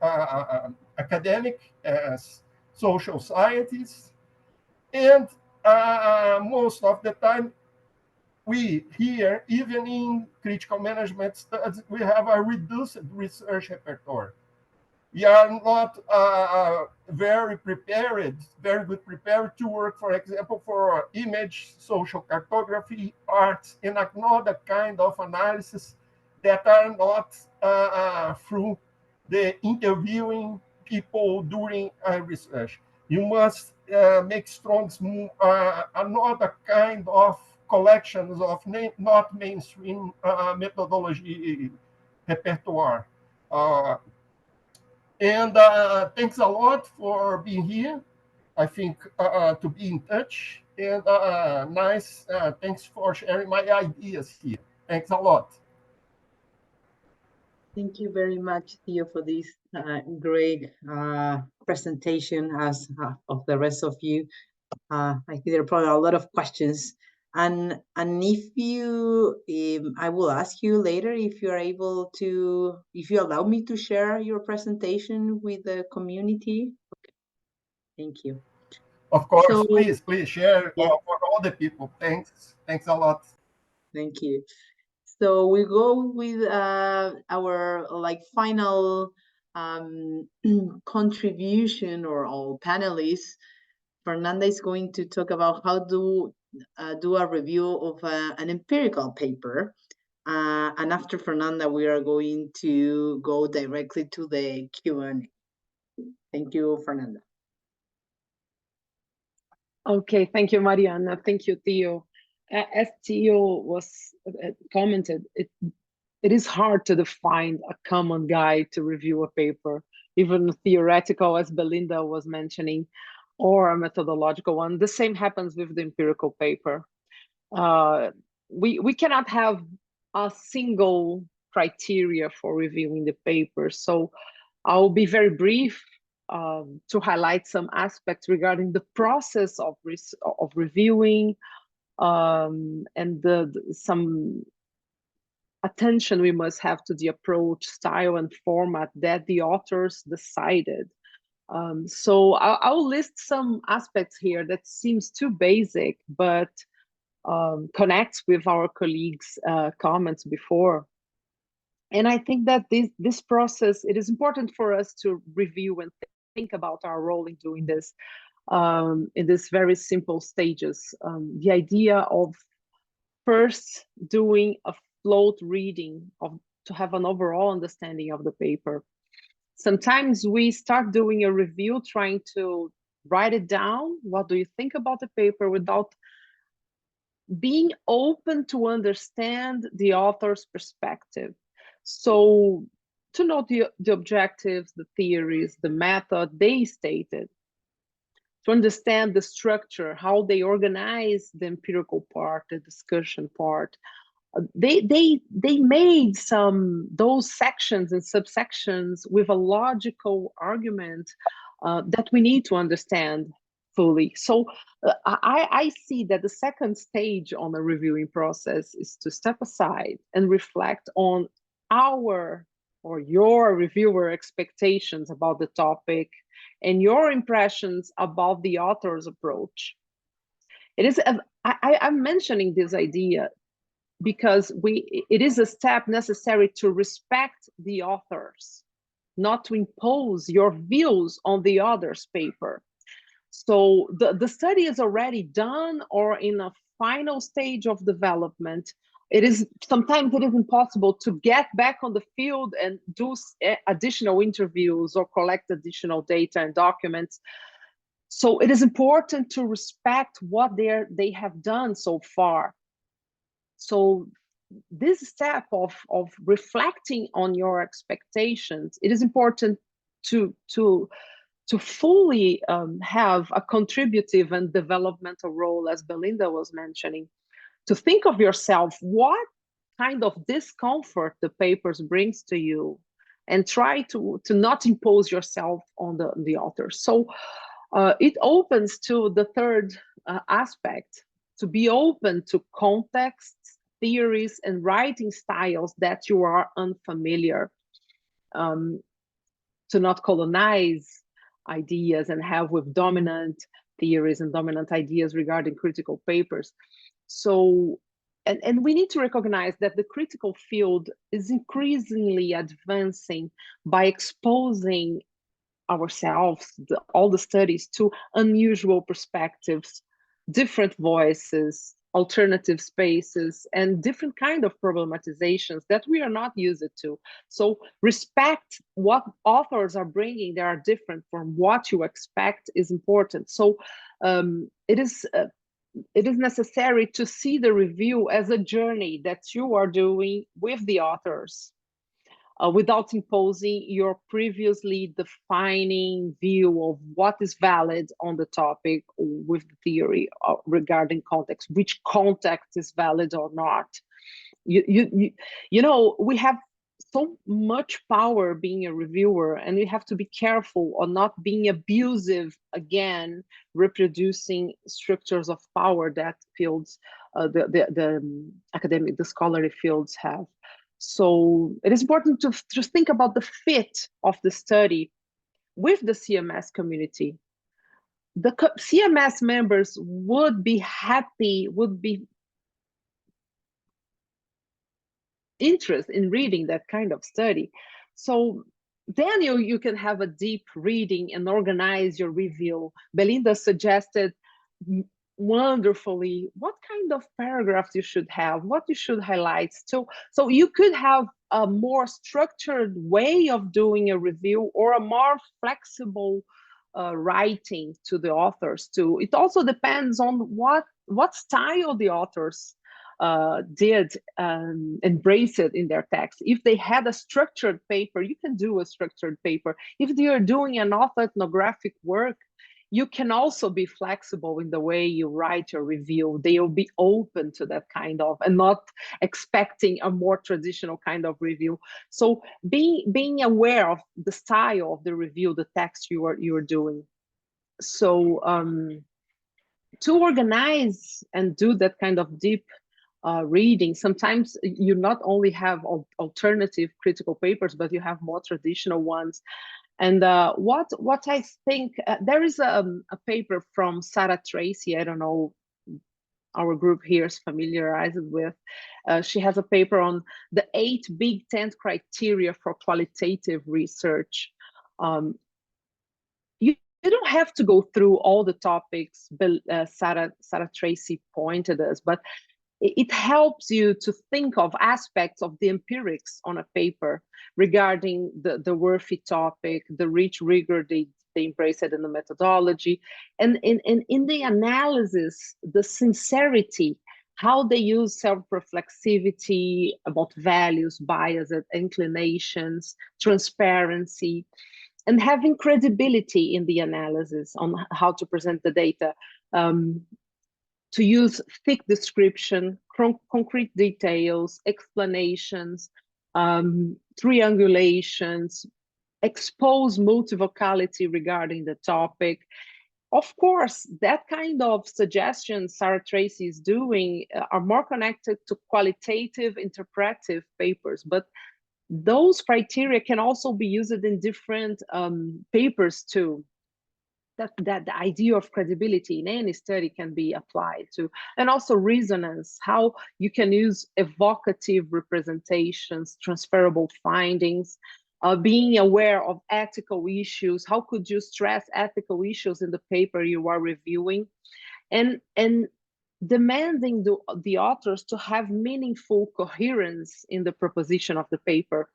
[SPEAKER 6] academic, as social scientists. And most of the time, we here, even in critical management studies, we have a reduced research repertoire. We are not very good prepared to work, for example, for image, social cartography, arts, and another kind of analysis that are not through the interviewing people during research. You must make strong another kind of collections of not mainstream methodology repertoire. And thanks a lot for being here. I think to be in touch, and nice. Thanks for sharing my ideas here. Thanks a lot.
[SPEAKER 1] Thank you very much, Theo, for this great presentation as of the rest of you. I think there are probably a lot of questions. And if you, I will ask you later if you are able to, if you allow me to share your presentation with the community. Okay. Thank you.
[SPEAKER 6] Of course,
[SPEAKER 1] So,
[SPEAKER 6] please share
[SPEAKER 1] yeah.
[SPEAKER 6] for all the people. Thanks a lot.
[SPEAKER 1] Thank you. So we go with our final contribution or all panelists. Fernanda is going to talk about how to do a review of an empirical paper. And after Fernanda, we are going to go directly to the Q&A. Thank you, Fernanda.
[SPEAKER 4] Okay, thank you, Mariana. Thank you, Theo. As Theo was commented, it is hard to define a common guide to review a paper, even theoretical, as Belinda was mentioning, or a methodological one. The same happens with the empirical paper. We cannot have a single criteria for reviewing the paper. So I'll be very brief to highlight some aspects regarding the process of reviewing and some attention we must have to the approach, style, and format that the authors decided. So I'll list some aspects here that seems too basic, but connects with our colleagues' comments before. And I think that this process, it is important for us to review and think about our role in doing this in this very simple stages. The idea of first doing a float reading to have an overall understanding of the paper. Sometimes we start doing a review trying to write it down. What do you think about the paper without being open to understand the author's perspective? So to know the objectives, the theories, the method they stated, to understand the structure, how they organize the empirical part, the discussion part. They made those sections and subsections with a logical argument that we need to understand fully. So I see that the second stage on the reviewing process is to step aside and reflect on our or your reviewer expectations about the topic and your impressions about the author's approach. It is, I'm mentioning this idea because it is a step necessary to respect the authors, not to impose your views on the author's paper. So the study is already done or in a final stage of development. Sometimes it is impossible to get back on the field and do additional interviews or collect additional data and documents. So it is important to respect what they have done so far. So this step of reflecting on your expectations, it is important to fully have a contributive and developmental role, as Belinda was mentioning, to think of yourself, what kind of discomfort the papers brings to you, and try to not impose yourself on the author. So it opens to the third aspect, to be open to contexts, theories, and writing styles that you are unfamiliar, to not colonize ideas and have with dominant theories and dominant ideas regarding critical papers. So, and we need to recognize that the critical field is increasingly advancing by exposing ourselves, all the studies, to unusual perspectives, different voices, alternative spaces, and different kind of problematizations that we are not used to. So respect what authors are bringing that are different from what you expect is important. So it is necessary to see the review as a journey that you are doing with the authors, without imposing your previously defining view of what is valid on the topic with the theory regarding context, which context is valid or not. You know, we have so much power being a reviewer, and you have to be careful on not being abusive again, reproducing structures of power that fields, the academic, the scholarly fields have. So it is important to just think about the fit of the study with the CMS community. The CMS members would be happy, would be interested in reading that kind of study. So then you can have a deep reading and organize your review. Belinda suggested wonderfully what kind of paragraphs you should have, what you should highlight. So you could have a more structured way of doing a review, or a more flexible writing to the authors too. It also depends on what style the authors did embrace it in their text. If they had a structured paper, you can do a structured paper. If they are doing an ethnographic work, you can also be flexible in the way you write your review. They will be open to that kind of, and not expecting a more traditional kind of review. So being aware of the style of the review, the text you are doing. So to organize and do that kind of deep reading, sometimes you not only have alternative critical papers, but you have more traditional ones. And what I think, there is a paper from Sarah Tracy, I don't know, our group here is familiarized with. She has a paper on the 8 big tent criteria for qualitative research. You don't have to go through all the topics Sarah Tracy pointed us, but it helps you to think of aspects of the empirics on a paper regarding the worthy topic, the rich rigor they embrace it in the methodology, and in the analysis, the sincerity, how they use self-reflexivity about values, biases, inclinations, transparency, and having credibility in the analysis on how to present the data. To use thick description, concrete details, explanations, triangulations, expose multivocality regarding the topic. Of course, that kind of suggestions Sarah Tracy is doing are more connected to qualitative, interpretive papers, but those criteria can also be used in different papers too. That the idea of credibility in any study can be applied to, and also resonance, how you can use evocative representations, transferable findings, being aware of ethical issues. How could you stress ethical issues in the paper you are reviewing, and demanding the authors to have meaningful coherence in the proposition of the paper.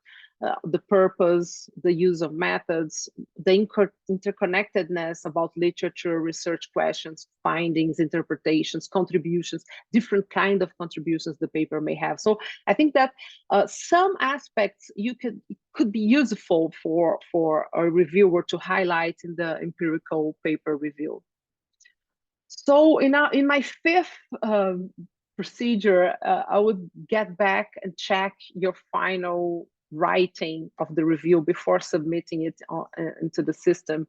[SPEAKER 4] The purpose, the use of methods, the interconnectedness about literature, research questions, findings, interpretations, contributions, different kind of contributions the paper may have. So I think that some aspects could be useful for a reviewer to highlight in the empirical paper review. So in my 5th procedure, I would get back and check your final writing of the review before submitting it into the system.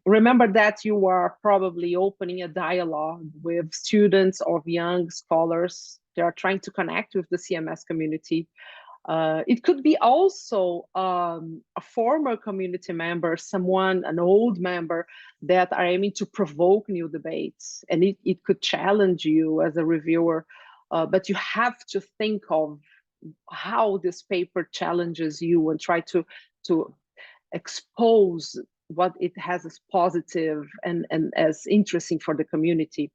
[SPEAKER 4] Remember that you are probably opening a dialogue with students or young scholars. They are trying to connect with the CMS community. It could be also a former community member, an old member that are aiming to provoke new debates, and it could challenge you as a reviewer, but you have to think of how this paper challenges you and try to expose what it has as positive and as interesting for the community.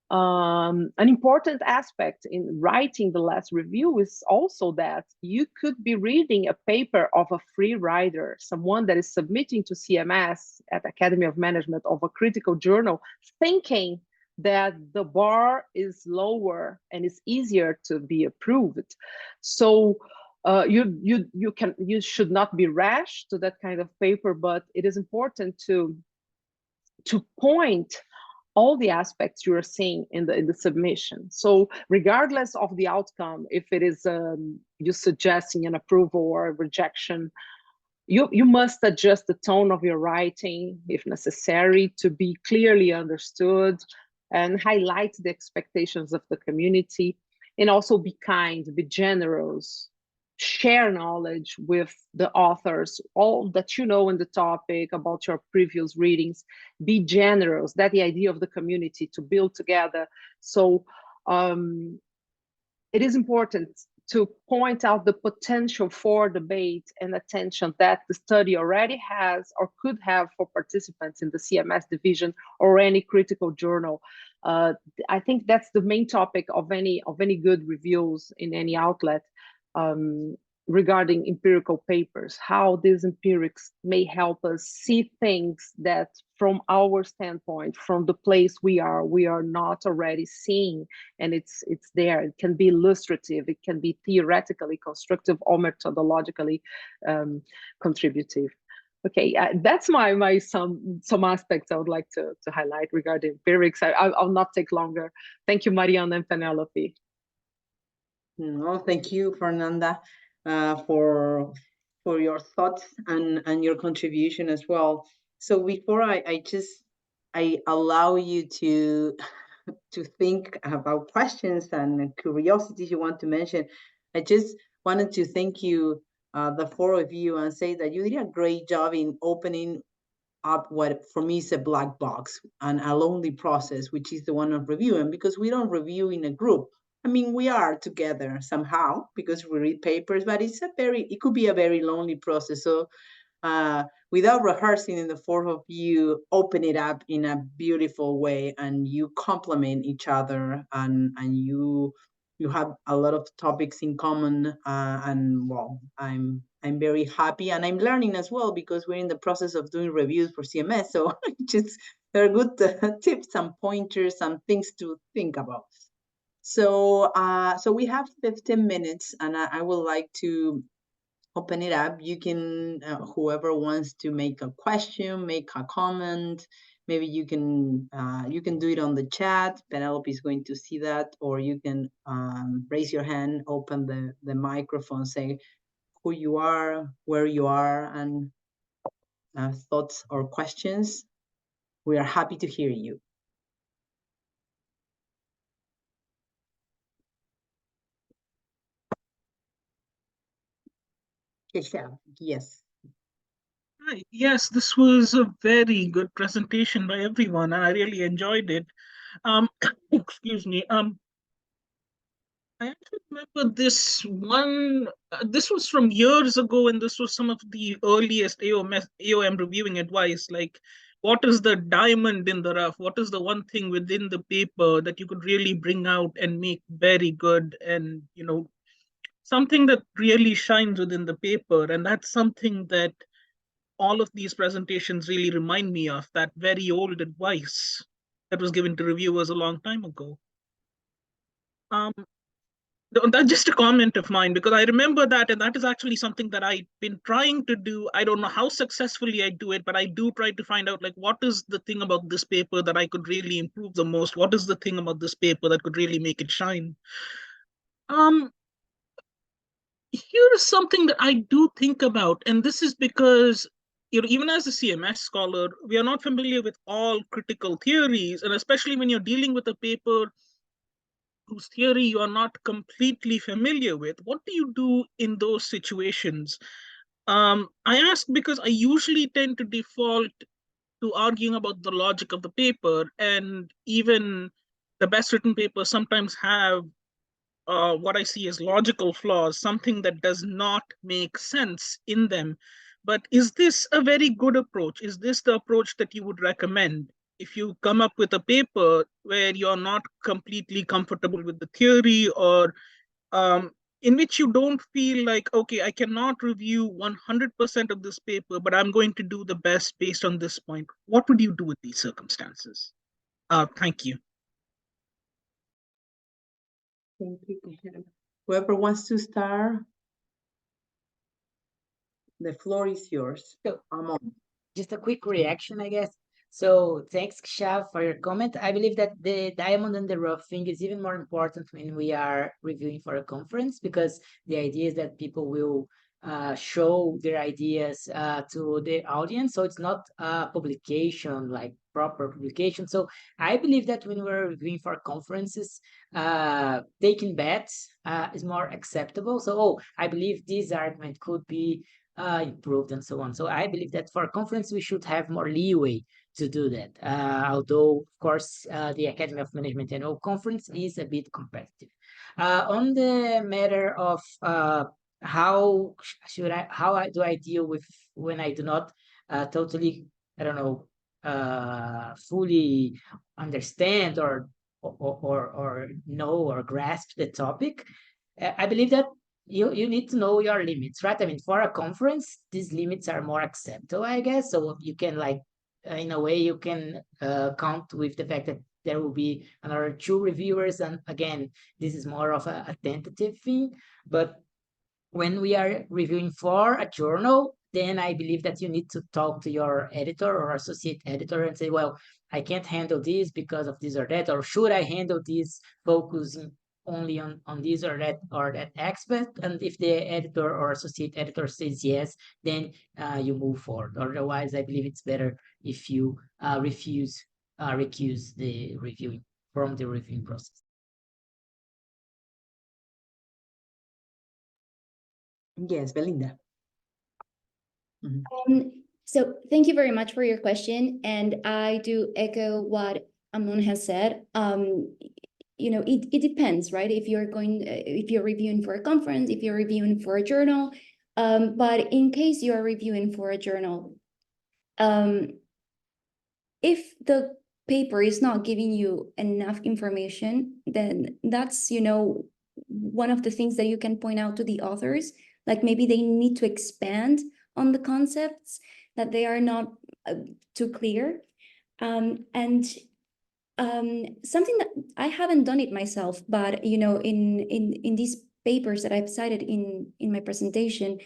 [SPEAKER 4] An important aspect in writing the last review is also that you could be reading a paper of a free writer, someone that is submitting to CMS at Academy of Management of a critical journal, thinking that the bar is lower and it's easier to be approved. So you should not be rash to that kind of paper, but it is important to point all the aspects you are seeing in the submission. So regardless of the outcome, if it is you suggesting an approval or a rejection, you must adjust the tone of your writing if necessary to be clearly understood and highlight the expectations of the community, and also be kind, be generous, share knowledge with the authors, all that you know in the topic about your previous readings. Be generous. That's the idea of the community, to build together. So it is important to point out the potential for debate and attention that the study already has or could have for participants in the CMS division or any critical journal. I think that's the main topic of any good reviews in any outlet, regarding empirical papers, how these empirics may help us see things that from our standpoint, from the place we are not already seeing, and it's there. It can be illustrative, it can be theoretically constructive or methodologically contributive. Okay, that's my some aspects I would like to highlight regarding empirics. I'll not take longer. Thank you, Mariana and Penelope.
[SPEAKER 1] No, thank you, Fernanda, for your thoughts and your contribution as well. So before I allow you to to think about questions and curiosities you want to mention, I just wanted to thank you, the four of you, and say that you did a great job in opening up what for me is a black box and a lonely process, which is the one of reviewing, because we don't review in a group. I mean, we are together somehow because we read papers, but it could be a very lonely process. So without rehearsing, in the four of you open it up in a beautiful way, and you complement each other, and you have a lot of topics in common, and well, I'm very happy, and I'm learning as well, because we're in the process of doing reviews for CMS. So just there are good tips and pointers and things to think about. So so we have 15 minutes, and I would like to open it up. You can, whoever wants to make a question, make a comment, maybe you can do it on the chat. Penelope is going to see that, or you can raise your hand, open the microphone, say who you are, where you are, and thoughts or questions. We are happy to hear you. Yes.
[SPEAKER 7] Hi. Yes, this was a very good presentation by everyone, and I really enjoyed it. Excuse me. I actually remember this one. This was from years ago, and this was some of the earliest AOM reviewing advice. Like, what is the diamond in the rough? What is the one thing within the paper that you could really bring out and make very good, and something that really shines within the paper? And that's something that all of these presentations really remind me of, that very old advice that was given to reviewers a long time ago. That's just a comment of mine, because I remember that, and that is actually something that I've been trying to do. I don't know how successfully I do it, but I do try to find out, like, what is the thing about this paper that I could really improve the most? What is the thing about this paper that could really make it shine? Here is something that I do think about, and this is because, even as a CMS scholar, we are not familiar with all critical theories, and especially when you're dealing with a paper whose theory you are not completely familiar with. What do you do in those situations? I ask because I usually tend to default to arguing about the logic of the paper, and even the best written papers sometimes have what I see as logical flaws, something that does not make sense in them. But is this a very good approach? Is this the approach that you would recommend? If you come up with a paper where you're not completely comfortable with the theory, or in which you don't feel like, okay, I cannot review 100% of this paper, but I'm going to do the best based on this point, what would you do with these circumstances? Thank you.
[SPEAKER 1] Thank you. Whoever wants to start, the floor is yours.
[SPEAKER 3] So,
[SPEAKER 1] Amon.
[SPEAKER 3] just a quick reaction, I guess. So thanks, Kshav, for your comment. I believe that the diamond and the rough thing is even more important when we are reviewing for a conference, because the idea is that people will show their ideas to the audience. So it's not a publication, like proper publication. So I believe that when we're reviewing for conferences, taking bets is more acceptable. So, oh, I believe this argument could be improved and so on. So I believe that for a conference, we should have more leeway to do that. Although, of course, the Academy of Management Annual Conference is a bit competitive. On the matter of how do I deal with when I do not totally, I don't know, fully understand or know or grasp the topic. I believe that you need to know your limits, right? I mean, for a conference, these limits are more acceptable, I guess. So you can like, in a way, you can count with the fact that there will be another 2 reviewers, and again, this is more of a tentative thing. But when we are reviewing for a journal, then I believe that you need to talk to your editor or associate editor and say, well, I can't handle this because of this or that, or should I handle this focusing only on this or that aspect? And if the editor or associate editor says yes, then you move forward. Otherwise, I believe it's better if you recuse the reviewing from the reviewing process.
[SPEAKER 1] Yes, Belinda.
[SPEAKER 5] So thank you very much for your question. And I do echo what Amon has said. You know, it depends, right? If you're reviewing for a conference, if you're reviewing for a journal, but in case you are reviewing for a journal, if the paper is not giving you enough information, then that's, you know, one of the things that you can point out to the authors, like maybe they need to expand on the concepts that they are not too clear. And something that I haven't done it myself, but you know, in these papers that I've cited in my presentation,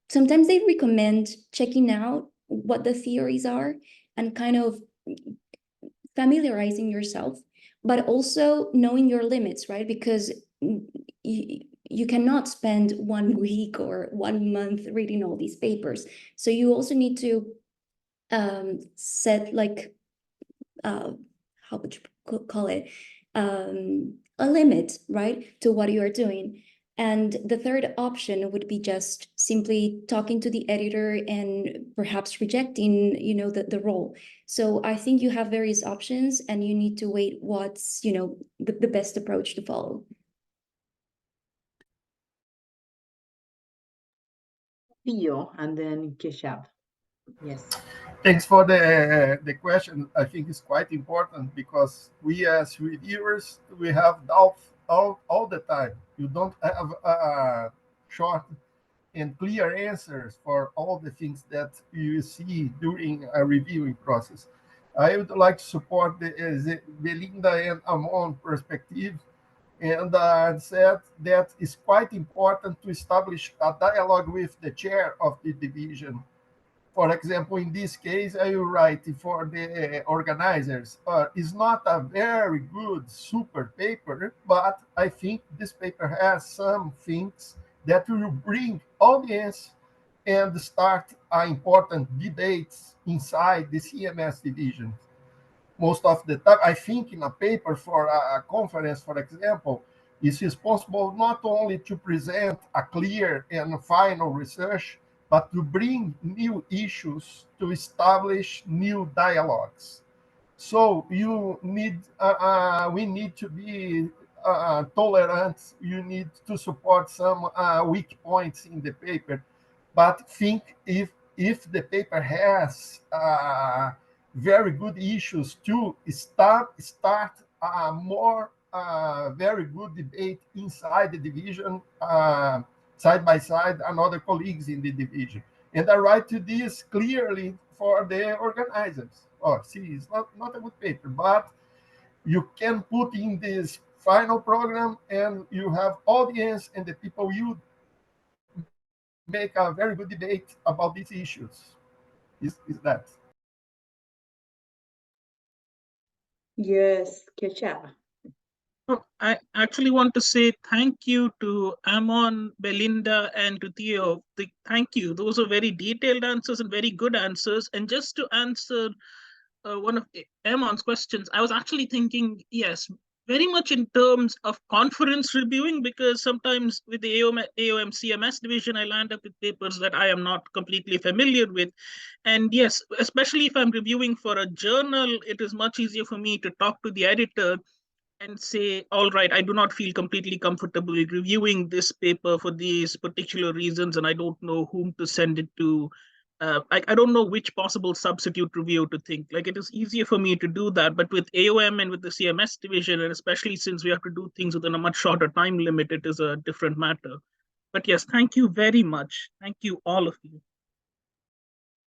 [SPEAKER 5] sometimes they recommend checking out what the theories are and kind of familiarizing yourself, but also knowing your limits, right? Because you cannot spend 1 week or 1 month reading all these papers. So you also need to set like, how would you call it? A limit, right? To what you are doing. And the third option would be just simply talking to the editor and perhaps rejecting, you know, the role. So I think you have various options and you need to wait what's, you know, the best approach to follow.
[SPEAKER 1] Theo, and then Keshav. Yes.
[SPEAKER 6] Thanks for the question. I think it's quite important because we as reviewers, we have doubts all the time. You don't have short and clear answers for all the things that you see during a reviewing process. I would like to support the Belinda and Amon perspective, and said that it's quite important to establish a dialogue with the chair of the division. For example, in this case, I will write for the organizers. It's not a very good super paper, but I think this paper has some things that will bring audience and start important debates inside the CMS division. Most of the time, I think in a paper for a conference, for example, is responsible not only to present a clear and final research, but to bring new issues to establish new dialogues. So we need to be tolerant. You need to support some weak points in the paper, but think if the paper has very good issues to start a more very good debate inside the division, side by side, and other colleagues in the division. And I write to this clearly for the organizers. Oh, see, it's not a good paper, but you can put in this final program and you have audience and the people you make a very good debate about these issues. Is that?
[SPEAKER 1] Yes, Kecha.
[SPEAKER 7] Oh, I actually want to say thank you to Amon, Belinda, and to Theo. Thank you. Those are very detailed answers and very good answers. And just to answer one of Amon's questions, I was actually thinking, yes, very much in terms of conference reviewing, because sometimes with the AOM CMS division, I land up with papers that I am not completely familiar with. And yes, especially if I'm reviewing for a journal, it is much easier for me to talk to the editor and say, all right, I do not feel completely comfortable reviewing this paper for these particular reasons, and I don't know whom to send it to. I don't know which possible substitute review to think. Like, it is easier for me to do that, but with AOM and with the CMS division, and especially since we have to do things within a much shorter time limit, it is a different matter. But yes, thank you very much. Thank you, all of you.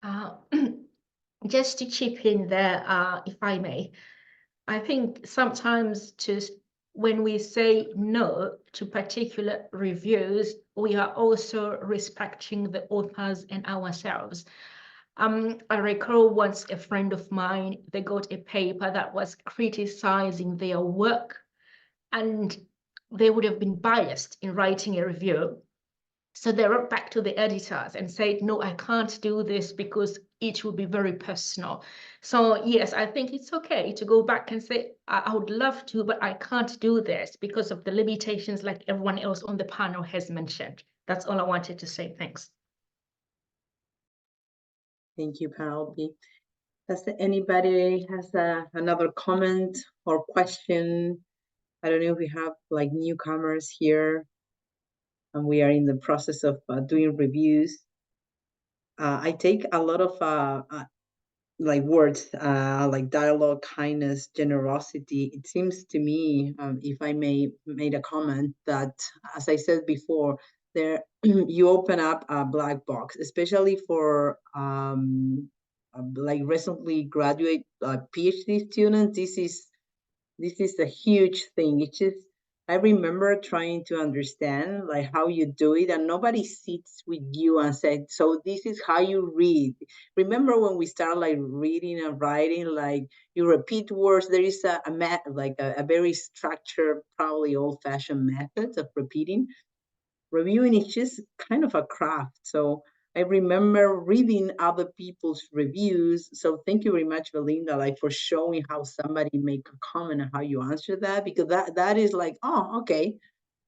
[SPEAKER 2] Uh, just to chip in there, if I may, I think sometimes when we say no to particular reviews, we are also respecting the authors and ourselves. I recall once a friend of mine, they got a paper that was criticizing their work, and they would have been biased in writing a review. So they wrote back to the editors and said, no, I can't do this because it will be very personal. So yes, I think it's okay to go back and say, I would love to, but I can't do this because of the limitations like everyone else on the panel has mentioned. That's all I wanted to say. Thanks.
[SPEAKER 1] Thank you, Penelope. Does anybody has another comment or question? I don't know if we have like newcomers here, and we are in the process of doing reviews. I take a lot of like words, like dialogue, kindness, generosity. It seems to me, if I may made a comment, that as I said before, there you open up a black box, especially for like recently graduate PhD students. This is a huge thing. It's just I remember trying to understand like how you do it, and nobody sits with you and said, so this is how you read. Remember when we start like reading and writing, like you repeat words. There is a very structured, probably old-fashioned method of repeating. Reviewing is just kind of a craft. So I remember reading other people's reviews. So thank you very much, Belinda, like for showing how somebody make a comment and how you answer that, because that is like, oh, okay.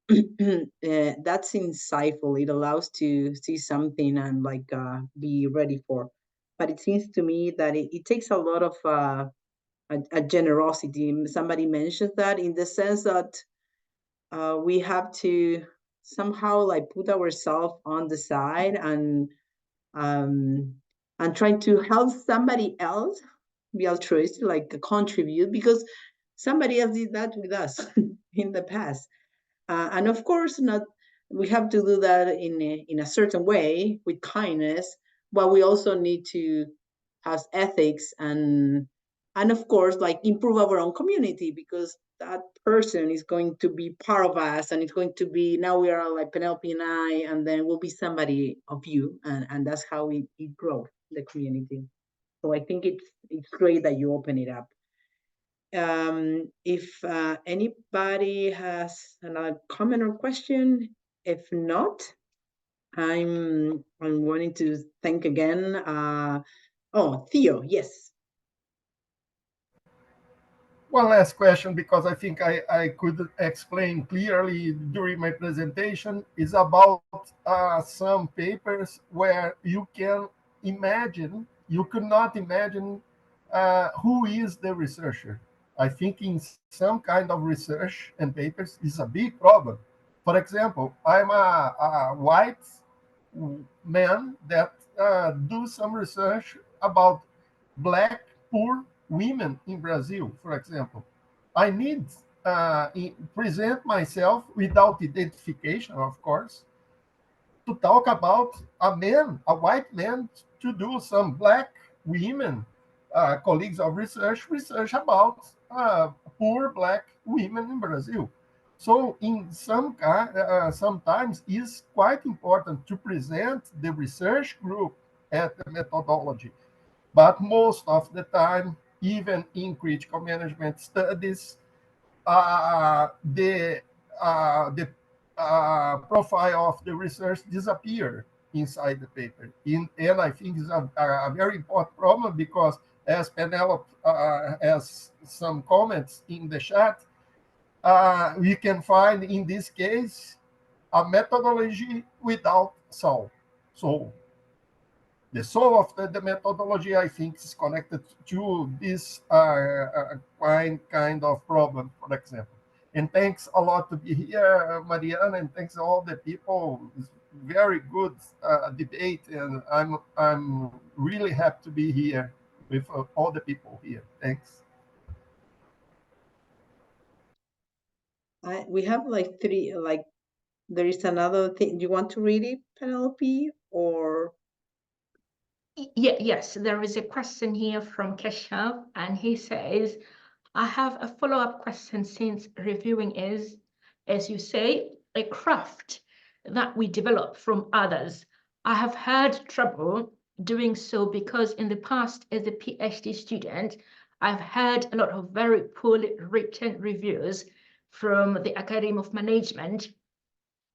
[SPEAKER 1] That's insightful. It allows to see something and like be ready for. But it seems to me that it takes a lot of a generosity. Somebody mentioned that in the sense that we have to somehow like put ourselves on the side um, and try to help somebody else be altruistic, like contribute, because somebody else did that with us in the past. And of course, not we have to do that in a certain way with kindness, but we also need to have ethics and of course like improve our own community, because that person is going to be part of us, and it's going to be, now we are like Penelope and I, and then we'll be somebody of you, and that's how it grows the community. So I think it's great that you open it up. If anybody has another comment or question, if not, I'm wanting to thank again. Oh, Theo, yes.
[SPEAKER 6] One last question, because I think I could explain clearly during my presentation, is about some papers where you can imagine, you could not imagine who is the researcher. I think in some kind of research and papers is a big problem. For example, I'm a white man that do some research about black poor women in Brazil, for example. I need present myself without identification, of course, to talk about a man, a white man, to do some black women, colleagues of research about poor black women in Brazil. So in sometimes it's quite important to present the research group at the methodology, but most of the time even in critical management studies, the profile of the research disappear inside the paper. And I think it's a very important problem because, as Penelope has some comments in the chat, we can find in this case a methodology without soul. So the soul of the methodology, I think, is connected to this kind of problem, for example. And thanks a lot to be here, Mariana, and thanks to all the people. It's very good debate, and I'm really happy to be here with all the people here. Thanks.
[SPEAKER 1] We have like three, like there is another thing. Do you want to read it, Penelope, or?
[SPEAKER 2] Yes, there is a question here from Keshav, and he says, I have a follow-up question since reviewing is, as you say, a craft that we develop from others. I have had trouble doing so because in the past, as a PhD student, I've had a lot of very poorly written reviews from the Academy of Management,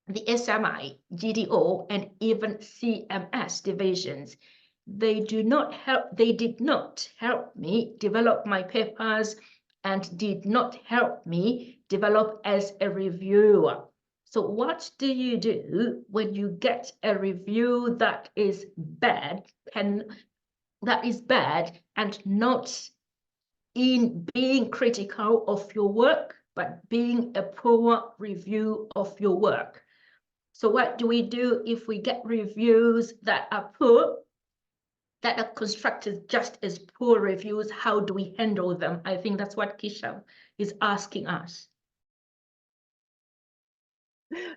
[SPEAKER 2] the SMI, GDO, and even CMS divisions. They did not help me develop my papers and did not help me develop as a reviewer. So what do you do when you get a review that is bad and not in being critical of your work, but being a poor review of your work? So what do we do if we get reviews that are poor, that are constructed just as poor reviews? How do we handle them? I think that's what Keshav is asking us.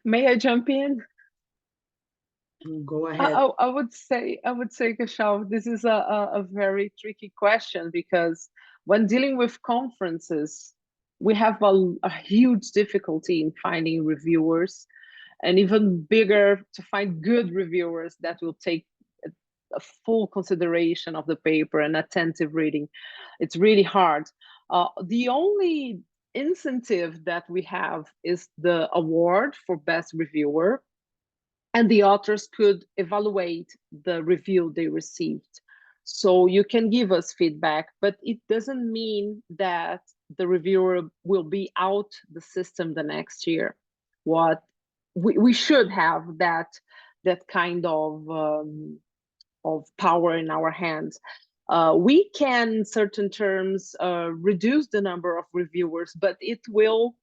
[SPEAKER 4] May I jump in?
[SPEAKER 1] Go ahead.
[SPEAKER 4] I would say, Keshav, this is a very tricky question, because when dealing with conferences, we have a huge difficulty in finding reviewers, and even bigger to find good reviewers that will take a full consideration of the paper and attentive reading. It's really hard. The only incentive that we have is the award for best reviewer, and the authors could evaluate the review they received. So you can give us feedback, but it doesn't mean that the reviewer will be out the system the next year. What we should have that kind of power in our hands. We can, in certain terms, reduce the number of reviewers, but it will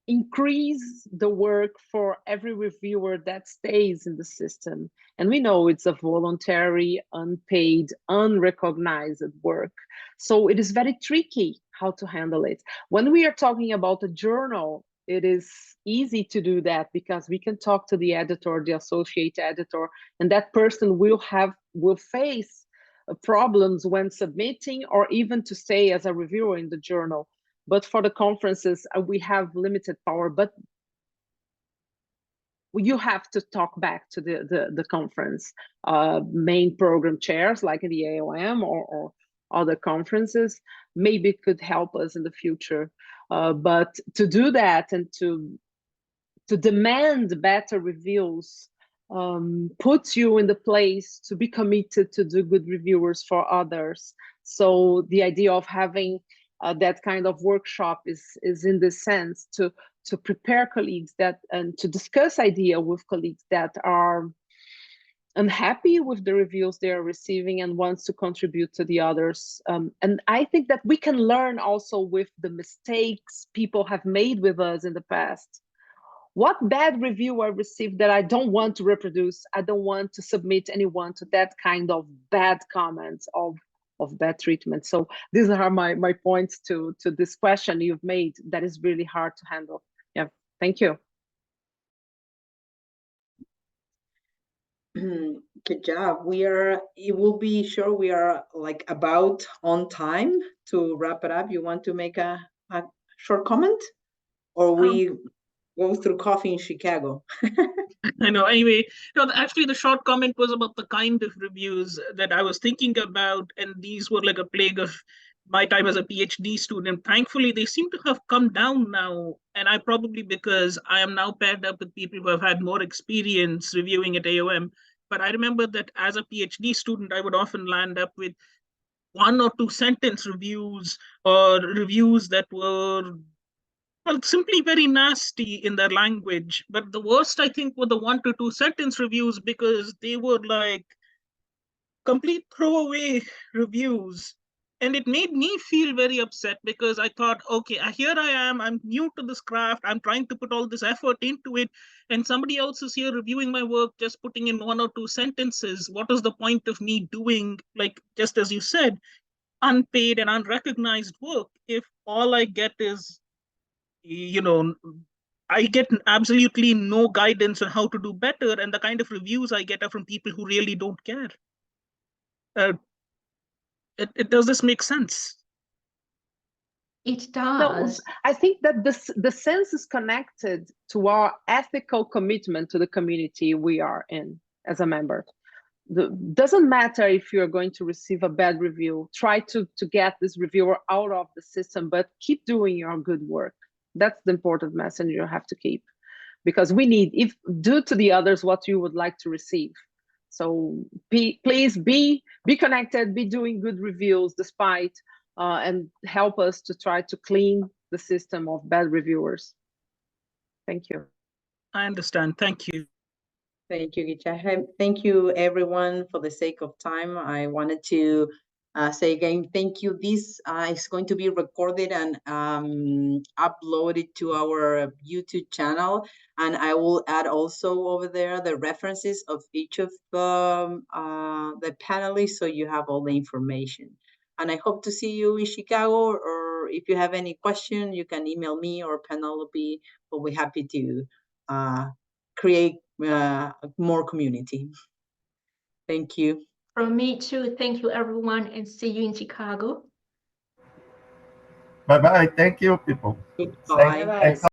[SPEAKER 4] increase the work for every reviewer that stays in the system. And we know it's a voluntary, unpaid, unrecognized work. So it is very tricky how to handle it. When we are talking about a journal, it is easy to do that because we can talk to the editor, the associate editor, and that person will face problems when submitting, or even to stay as a reviewer in the journal. But for the conferences, we have limited power, but you have to talk back to the conference main program chairs, like in the AOM or other conferences. Maybe it could help us in the future. But to do that and to demand better reviews puts you in the place to be committed to do good reviewers for others. So the idea of having that kind of workshop is in the sense to prepare colleagues and to discuss idea with colleagues that are unhappy with the reviews they are receiving and wants to contribute to the others. And I think that we can learn also with the mistakes people have made with us in the past. What bad review I received that I don't want to reproduce? I don't want to submit anyone to that kind of bad comments of bad treatment. So these are my points to this question you've made that is really hard to handle. Yeah, thank you.
[SPEAKER 1] Good job. It will be sure we are like about on time to wrap it up. You want to make a short comment, or we go through coffee in Chicago?
[SPEAKER 7] I know. Anyway, actually, the short comment was about the kind of reviews that I was thinking about, and these were like a plague of my time as a PhD student. Thankfully, they seem to have come down now. And I probably because I am now paired up with people who have had more experience reviewing at AOM. But I remember that as a PhD student, I would often land up with 1 or 2 sentence reviews or reviews that were, well, simply very nasty in their language. But the worst, I think, were the 1 to 2 sentence reviews because they were like complete throwaway reviews. And it made me feel very upset because I thought, okay, here I am, I'm new to this craft, I'm trying to put all this effort into it, and somebody else is here reviewing my work, just putting in 1 or 2 sentences. What is the point of me doing, like, just as you said, unpaid and unrecognized work if all I get is, I get absolutely no guidance on how to do better, and the kind of reviews I get are from people who really don't care. Does this make sense?
[SPEAKER 2] It
[SPEAKER 4] No,
[SPEAKER 2] does.
[SPEAKER 4] I think that the sense is connected to our ethical commitment to the community we are in as a member. Doesn't matter if you're going to receive a bad review, try to get this reviewer out of the system, but keep doing your good work. That's the important message you have to keep, because we need, do to the others what you would like to receive. So please be connected, be doing good reviews despite, and help us to try to clean the system of bad reviewers. Thank you.
[SPEAKER 7] I understand. Thank you.
[SPEAKER 1] Thank you, Gicha. Thank you, everyone. For the sake of time, I wanted to say again, thank you. This is going to be recorded and uploaded to our YouTube channel. And I will add also over there the references of each of the panelists, so you have all the information. And I hope to see you in Chicago, or if you have any question, you can email me or Penelope. We'll be happy to create more community. Thank you.
[SPEAKER 2] From me too. Thank you, everyone, and see you in Chicago.
[SPEAKER 6] Bye-bye. Thank you, people.
[SPEAKER 1] Goodbye.
[SPEAKER 3] Bye-bye.